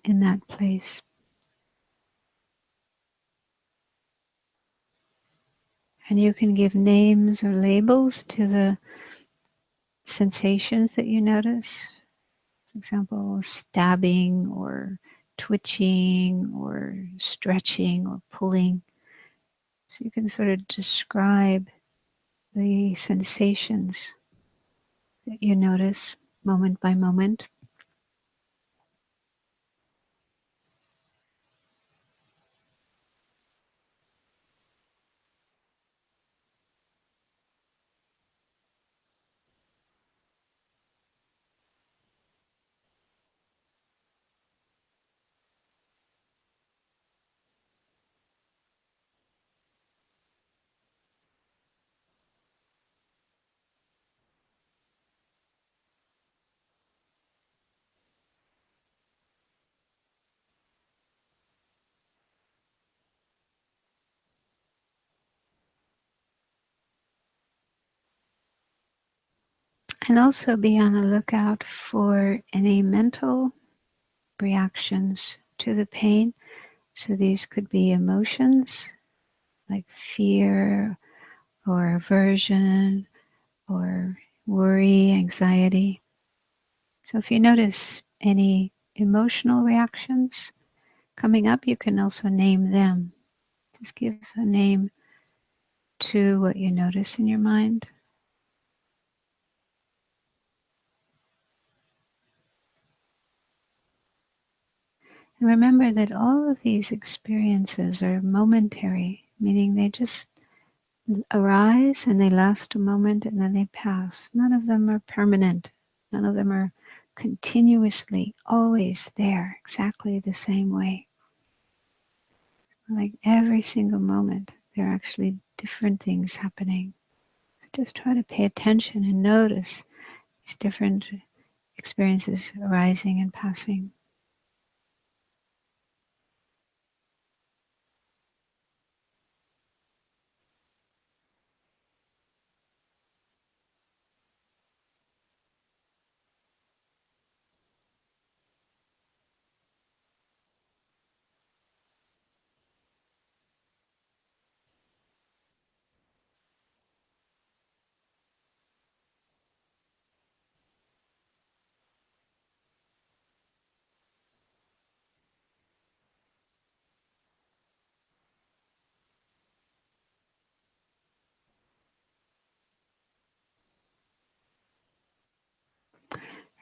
S1: in that place. And you can give names or labels to the sensations that you notice. For example, stabbing or twitching or stretching or pulling. So you can sort of describe the sensations that you notice moment by moment. And also be on the lookout for any mental reactions to the pain. So these could be emotions like fear or aversion or worry, anxiety. So if you notice any emotional reactions coming up, you can also name them. Just give a name to what you notice in your mind. And remember that all of these experiences are momentary, meaning they just arise and they last a moment and then they pass. None of them are permanent. None of them are continuously always there exactly the same way. Like every single moment, there are actually different things happening. So just try to pay attention and notice these different experiences arising and passing.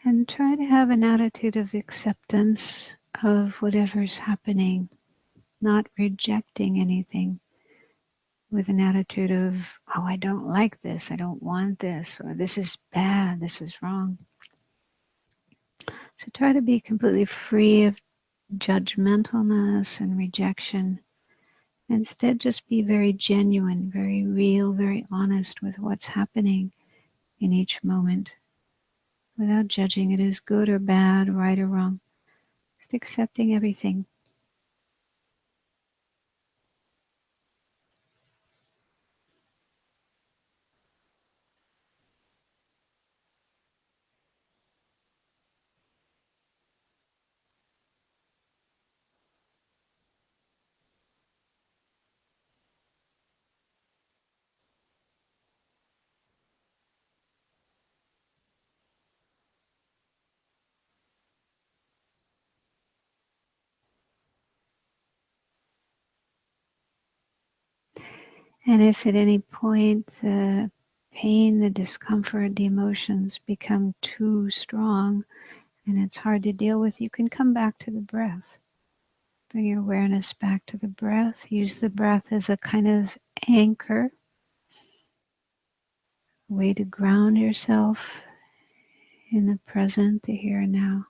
S1: And try to have an attitude of acceptance of whatever's happening, not rejecting anything with an attitude of, oh, I don't like this, I don't want this, or this is bad, this is wrong. So try to be completely free of judgmentalness and rejection. Instead, just be very genuine, very real, very honest with what's happening in each moment without judging it as good or bad, right or wrong. Just accepting everything. And if at any point the pain, the discomfort, the emotions become too strong and it's hard to deal with, you can come back to the breath. Bring your awareness back to the breath. Use the breath as a kind of anchor, a way to ground yourself in the present, the here and now.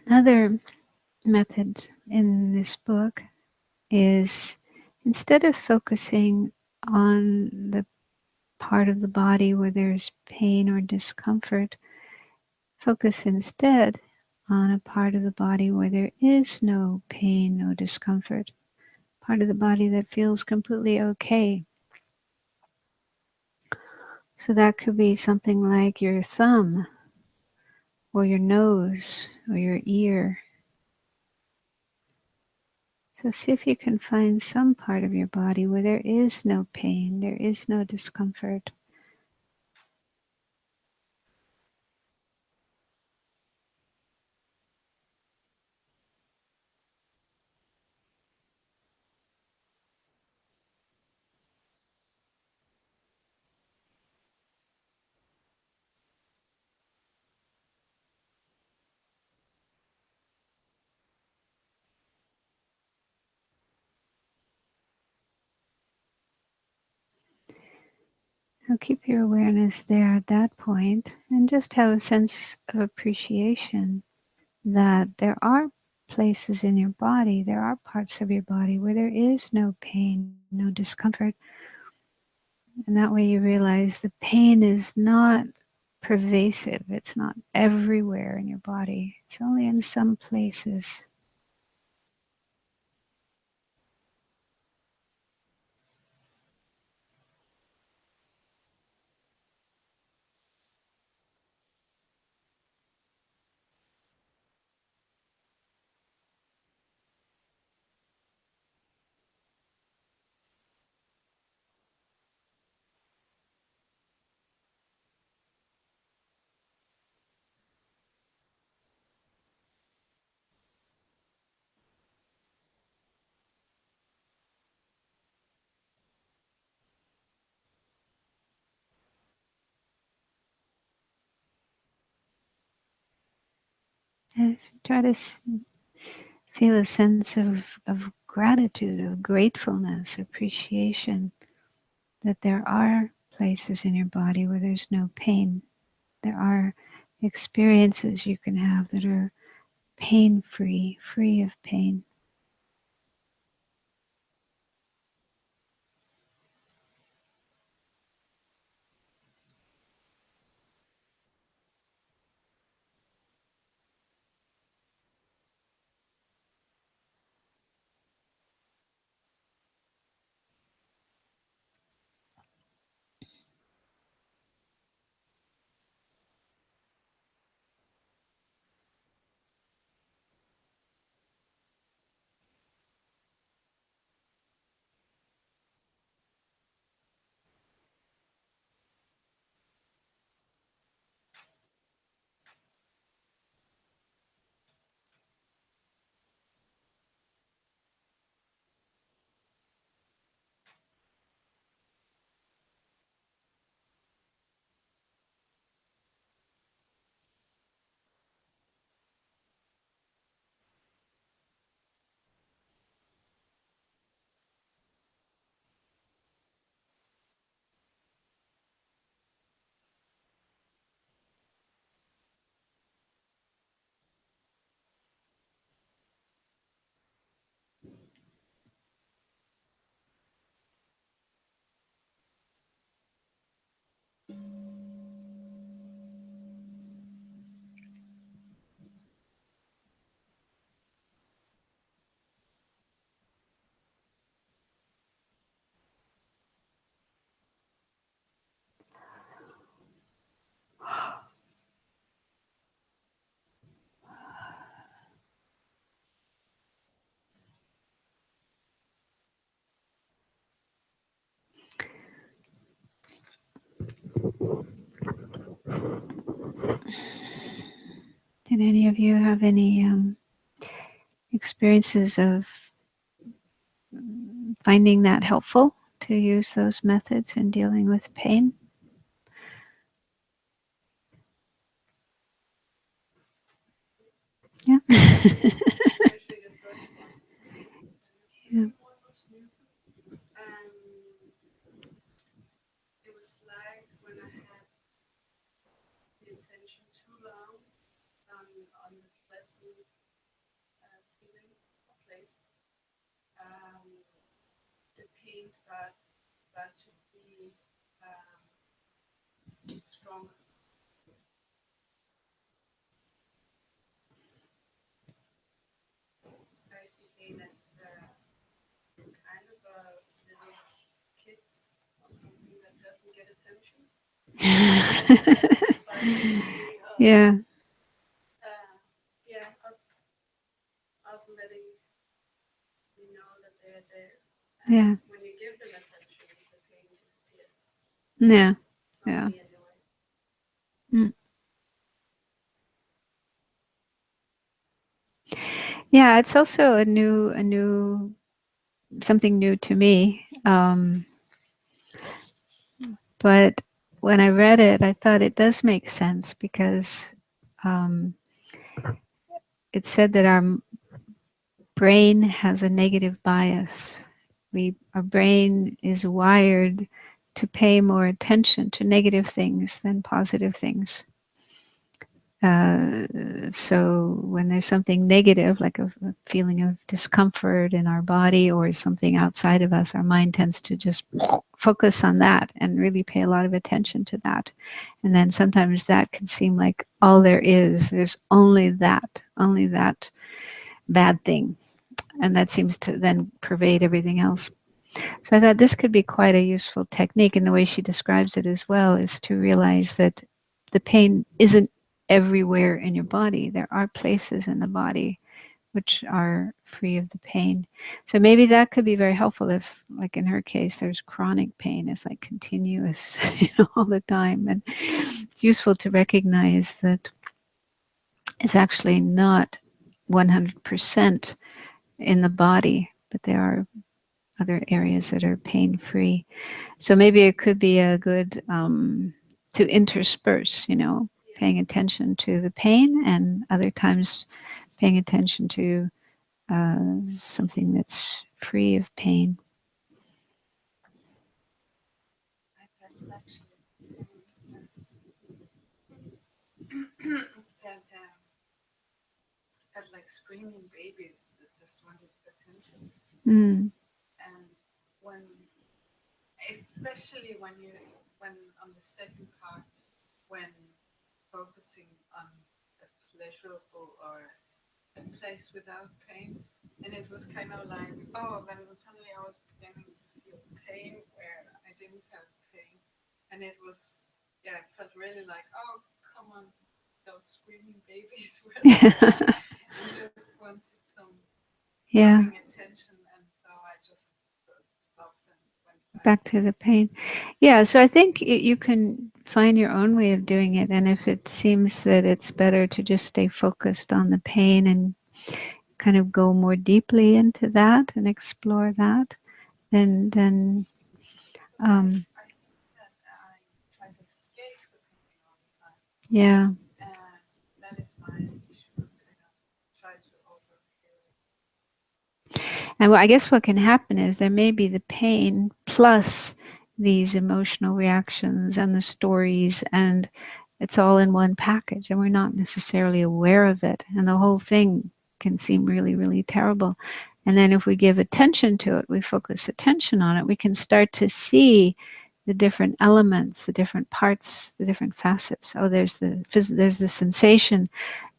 S1: Another method in this book is, instead of focusing on the part of the body where there's pain or discomfort, focus instead on a part of the body where there is no pain, no discomfort, part of the body that feels completely okay. So that could be something like your thumb or your nose or your ear. So see if you can find some part of your body where there is no pain, there is no discomfort. So keep your awareness there at that point and just have a sense of appreciation that there are places in your body, there are parts of your body where there is no pain, no discomfort. And that way you realize the pain is not pervasive, it's not everywhere in your body, it's only in some places. And try to feel a sense of gratitude, of gratefulness, appreciation that there are places in your body where there's no pain. There are experiences you can have that are pain-free, free of pain. Did any of you have any experiences of finding that helpful to use those methods in dealing with pain? Yeah. Yeah.
S2: the pain start to be stronger. I see pain as kind of a little kid or something that doesn't get attention, but it's a way
S1: Yeah,
S2: uh, yeah, of letting you know that they're there. And
S1: yeah,
S2: when you give them attention, the pain disappears.
S1: yeah,
S2: For
S1: yeah.
S2: me, anyway.
S1: Mm. Yeah, it's also something new to me. But when I read it, I thought it does make sense because um, it said that our brain has a negative bias. Our brain is wired to pay more attention to negative things than positive things. Uh, so when there's something negative, like a feeling of discomfort in our body or something outside of us, our mind tends to just focus on that and really pay a lot of attention to that. And then sometimes that can seem like all there is. There's only that bad thing. And that seems to then pervade everything else. So I thought this could be quite a useful technique. And the way she describes it as well is to realize that the pain isn't everywhere in your body. There are places in the body which are free of the pain. So maybe that could be very helpful if, like in her case, there's chronic pain. It's like continuous, all the time. And it's useful to recognize that it's actually not 100% in the body, but there are other areas that are pain free. So maybe it could be a good to intersperse,
S2: Yeah.
S1: paying attention to the pain and other times paying attention to something that's free of pain.
S2: I felt actually the same as that felt like screaming babies that just wanted attention.
S1: Mm.
S2: And when, especially when on the second part, when focusing on a pleasurable or a place without pain, and it was kind of like, oh, then suddenly I was beginning to feel pain where I didn't have pain, and it was, yeah, it felt really like, oh, come on, those screaming babies were there and just wanted some
S1: Yeah,
S2: loving attention, and so I just stopped and went back
S1: back
S2: to
S1: to
S2: the
S1: the
S2: pain.
S1: pain. Yeah, so I think you can find your own way of doing it. And if it seems that it's better to just stay focused on the pain and kind of go more deeply into that and explore that, then
S2: Because I think that I try to escape the pain all the time.
S1: yeah.
S2: And that is my issue. Kind of try to overkill it.
S1: And I guess what can happen is there may be the pain plus these emotional reactions and the stories, and it's all in one package, and we're not necessarily aware of it. And the whole thing can seem really, really terrible. And then if we give attention to it, we focus attention on it, we can start to see the different elements, the different parts, the different facets. Oh, there's the sensation,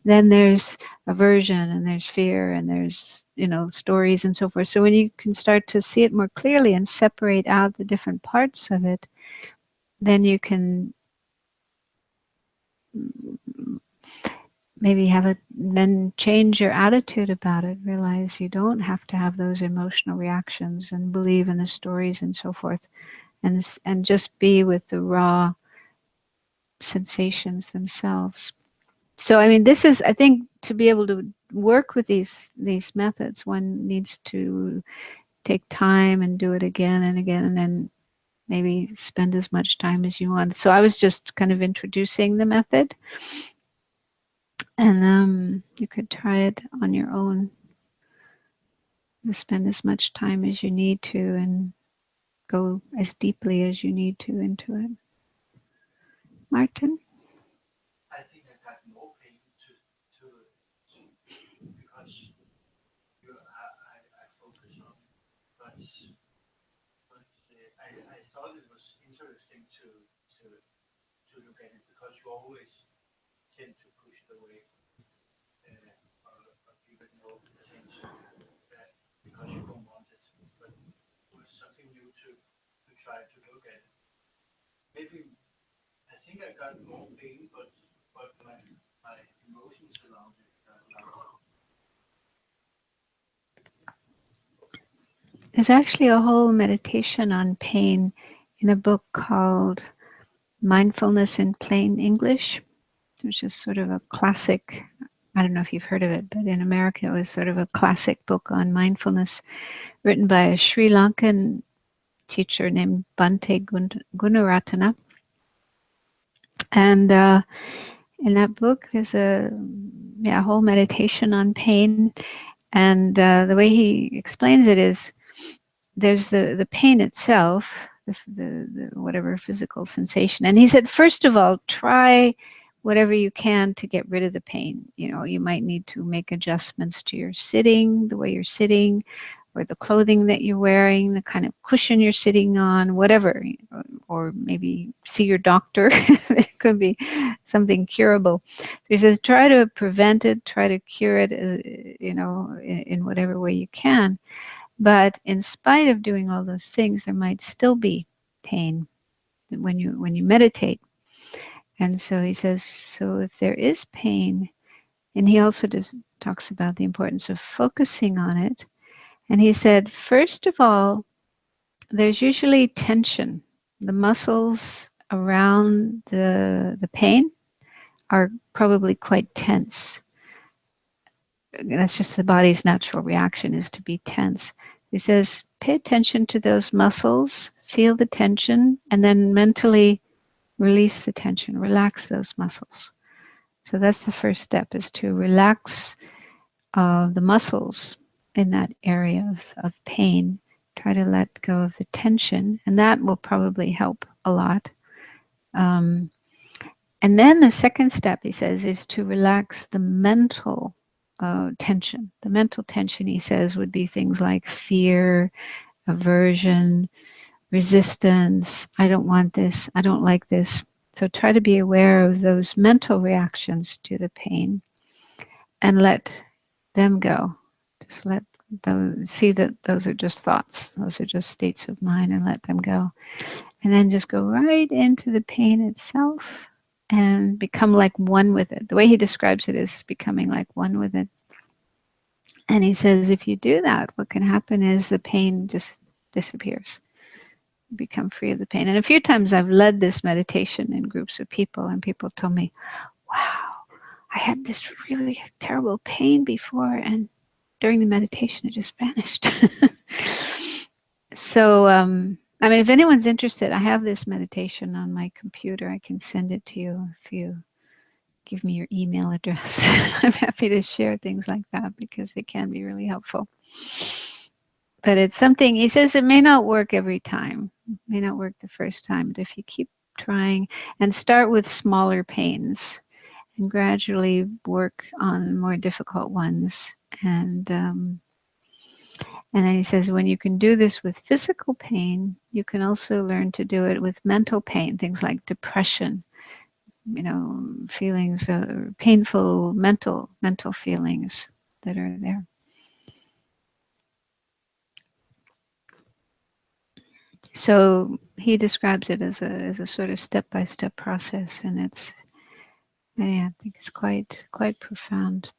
S1: then there's aversion and there's fear and there's stories and so forth. So when you can start to see it more clearly and separate out the different parts of it, then you can maybe have it, then change your attitude about it, realize you don't have to have those emotional reactions and believe in the stories and so forth, and just be with the raw sensations themselves. So I mean, this is, I think, to be able to work with these methods, one needs to take time and do it again and again, and then maybe spend as much time as you want. So I was just kind of introducing the method, and you could try it on your own. You spend as much time as you need to and go as deeply as you need to into it. Martin?
S3: I think I got more pain to because I focus on, but thought it was interesting to look at it because you always tend to push it away or give it no attention because you don't want it. But it was something new to try to look at it. Maybe I think I got more pain, but my emotions around it got louder.
S1: There's actually a whole meditation on pain in a book called Mindfulness in Plain English, which is sort of a classic. I don't know if you've heard of it, but in America it was sort of a classic book on mindfulness written by a Sri Lankan teacher named Bhante Gunaratana. And in that book, there's a whole meditation on pain. And the way he explains it is there's the pain itself, the whatever physical sensation. And he said, first of all, try whatever you can to get rid of the pain. You know, you might need to make adjustments to your sitting, the way you're sitting, or the clothing that you're wearing, the kind of cushion you're sitting on, whatever. Or maybe see your doctor. It could be something curable. So he says, try to prevent it, try to cure it, in whatever way you can. But in spite of doing all those things, there might still be pain when you meditate. And so he says, so if there is pain, and he also talks about the importance of focusing on it. And he said, first of all, there's usually tension. The muscles around the pain are probably quite tense. That's just the body's natural reaction, is to be tense. He says, pay attention to those muscles, feel the tension, and then mentally release the tension, relax those muscles. So that's the first step, is to relax the muscles in that area of pain. Try to let go of the tension, and that will probably help a lot. And then the second step, he says, is to relax the mental tension. The mental tension, he says, would be things like fear, aversion, resistance. I don't want this. I don't like this. So try to be aware of those mental reactions to the pain and let them go. Just let those, see that those are just thoughts. Those are just states of mind, and let them go. And then just go right into the pain itself and become like one with it. The way he describes it is becoming like one with it. And he says, if you do that, what can happen is the pain just disappears. You become free of the pain. And a few times I've led this meditation in groups of people, and people told me, wow, I had this really terrible pain before, and during the meditation, it just vanished. So, I mean, if anyone's interested, I have this meditation on my computer. I can send it to you if you give me your email address. I'm happy to share things like that because they can be really helpful. But it's something, he says, it may not work every time. It may not work the first time, but if you keep trying and start with smaller pains and gradually work on more difficult ones. And then he says, when you can do this with physical pain, you can also learn to do it with mental pain, things like depression, feelings, painful mental feelings that are there. So he describes it as a sort of step-by-step process, and I think it's quite profound.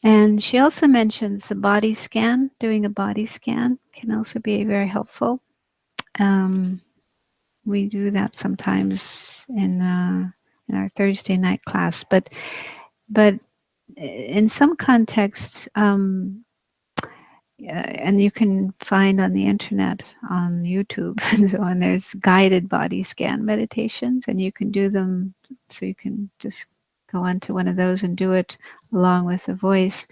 S1: And she also mentions the body scan. Doing a body scan can also be very helpful. We do that sometimes in our Thursday night class, but in some contexts, and you can find on the internet, on YouTube and so on, there's guided body scan meditations, and you can do them. So you can just go onto one of those and do it along with the voice.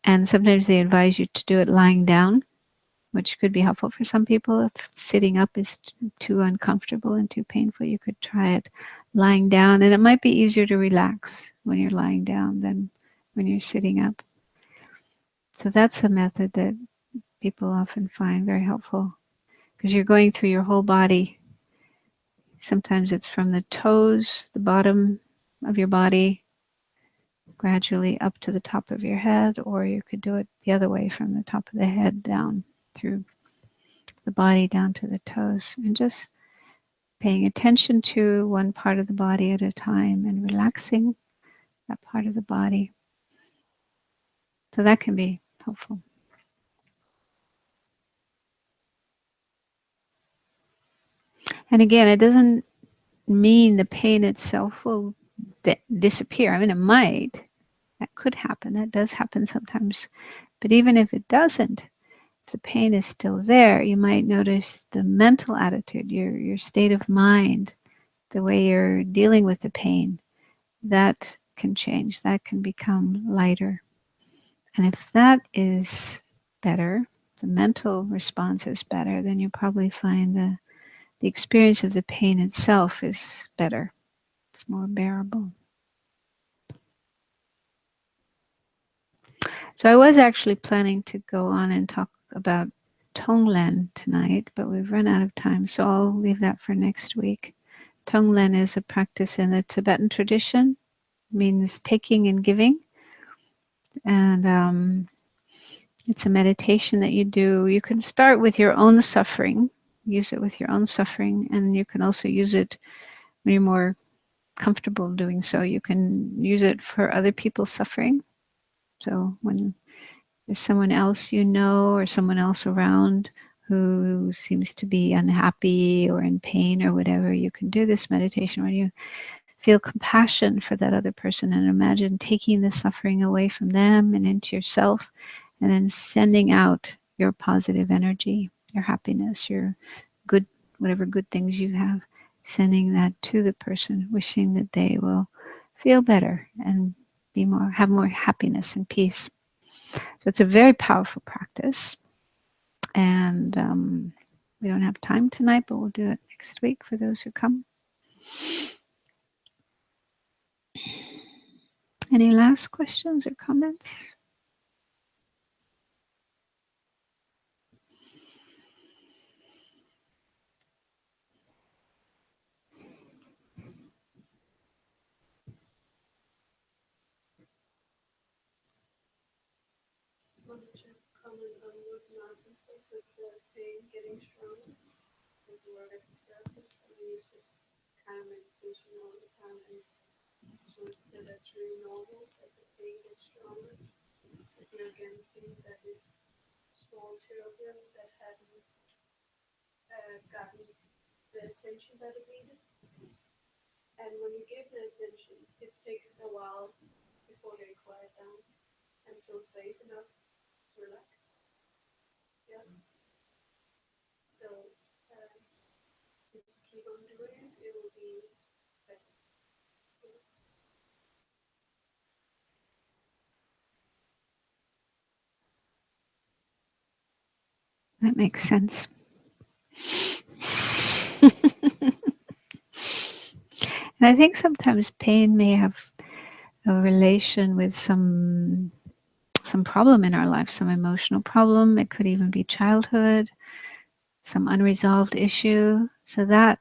S1: And sometimes they advise you to do it lying down, which could be helpful for some people. If sitting up is too uncomfortable and too painful, you could try it lying down. And it might be easier to relax when you're lying down than when you're sitting up. So that's a method that people often find very helpful because you're going through your whole body. Sometimes it's from the toes, the bottom of your body, gradually up to the top of your head, or you could do it the other way from the top of the head down through the body down to the toes, and just paying attention to one part of the body at a time and relaxing that part of the body. So that can be helpful. And again, it doesn't mean the pain itself will disappear. I mean, it might. That could happen. That does happen sometimes. But even if it doesn't, if the pain is still there, you might notice the mental attitude, your state of mind, the way you're dealing with the pain, that can change. That can become lighter. And if that is better, the mental response is better, then you probably find the experience of the pain itself is better. It's more bearable. So I was actually planning to go on and talk about Tonglen tonight, but we've run out of time, so I'll leave that for next week. Tonglen is a practice in the Tibetan tradition. It means taking and giving. And it's a meditation that you do. You can start with your own suffering, use it with your own suffering, and you can also use it when you're more comfortable doing so. You can use it for other people's suffering. So when there's someone else you know or someone else around who seems to be unhappy or in pain or whatever, you can do this meditation when you feel compassion for that other person and imagine taking the suffering away from them and into yourself, and then sending out your positive energy, your happiness, your good, whatever good things you have, sending that to the person, wishing that they will feel better and have more happiness and peace. So it's a very powerful practice. And we don't have time tonight, but we'll do it next week for those who come. Any last questions or comments?
S2: Just wanted to comment on what Martin said with the pain getting stronger. As a work as a therapist, I use this kind of meditation all the time, and it's just want to say that's really normal that the pain gets stronger. If you again think that this small children that hadn't gotten the attention that it needed, and when you give the attention, it takes a while before they quiet down and feel safe enough to relax. Yeah. So if you keep on doing it, it will be better.
S1: That makes sense. And I think sometimes pain may have a relation with some problem in our life, some emotional problem. It could even be childhood, some unresolved issue. So that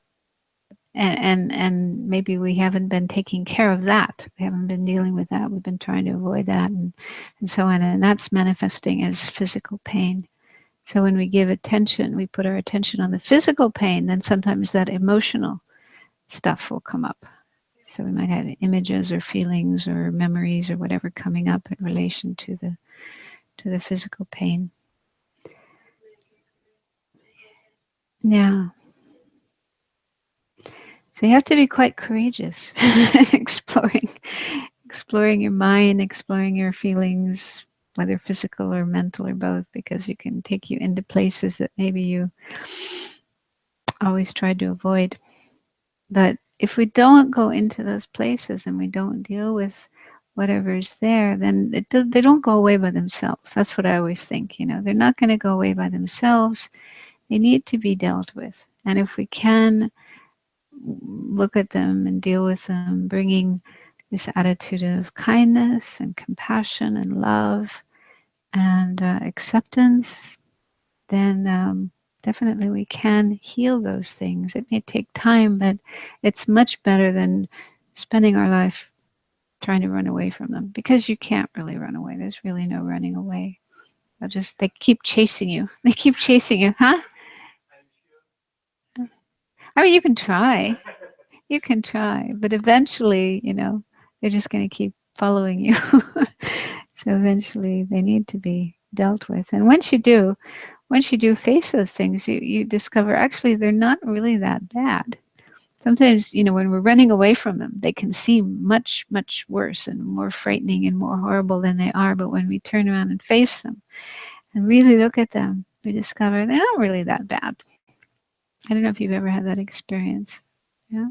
S1: and maybe we haven't been taking care of that. We haven't been dealing with that. We've been trying to avoid that and so on. And that's manifesting as physical pain. So when we give attention, we put our attention on the physical pain, then sometimes that emotional stuff will come up. So we might have images or feelings or memories or whatever coming up in relation to the physical pain. Yeah. So you have to be quite courageous exploring your mind, exploring your feelings, whether physical or mental or both, because it can take you into places that maybe you always tried to avoid. But if we don't go into those places and we don't deal with whatever's there, then they don't go away by themselves. That's what I always think. They're not going to go away by themselves. They need to be dealt with. And if we can look at them and deal with them, bringing this attitude of kindness and compassion and love, and acceptance, then definitely we can heal those things. It may take time, but it's much better than spending our life trying to run away from them, because you can't really run away. There's really no running away. They keep chasing you. They keep chasing you, huh? I mean, you can try. You can try, but eventually, they're just going to keep following you. So eventually they need to be dealt with. And once you do face those things, you discover actually they're not really that bad. Sometimes, when we're running away from them, they can seem much, much worse and more frightening and more horrible than they are. But when we turn around and face them and really look at them, we discover they're not really that bad. I don't know if you've ever had that experience. Yeah.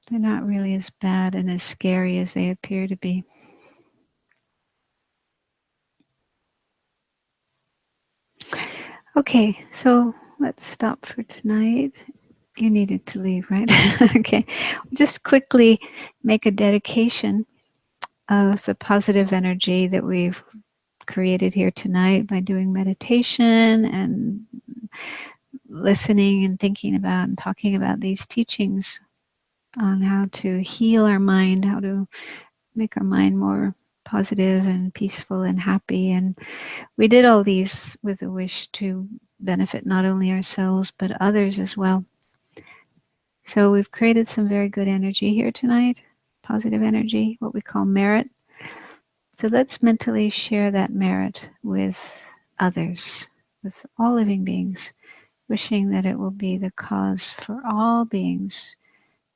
S1: They're not really as bad and as scary as they appear to be. Okay, so let's stop for tonight. You needed to leave, right? Okay. Just quickly make a dedication of the positive energy that we've created here tonight by doing meditation and listening and thinking about and talking about these teachings on how to heal our mind, how to make our mind more positive and peaceful and happy. And we did all these with a wish to benefit not only ourselves but others as well. So we've created some very good energy here tonight, positive energy, what we call merit. So let's mentally share that merit with others, with all living beings, wishing that it will be the cause for all beings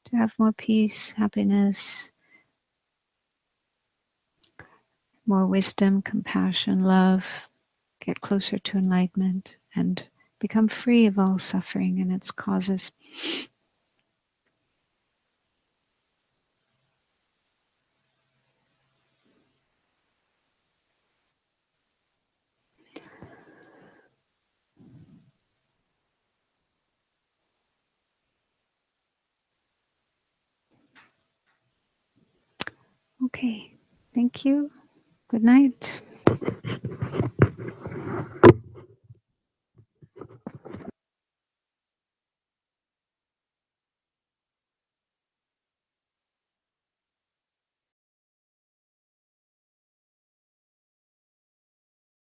S1: to have more peace, happiness, more wisdom, compassion, love, get closer to enlightenment, and become free of all suffering and its causes. Okay, thank you. Good night.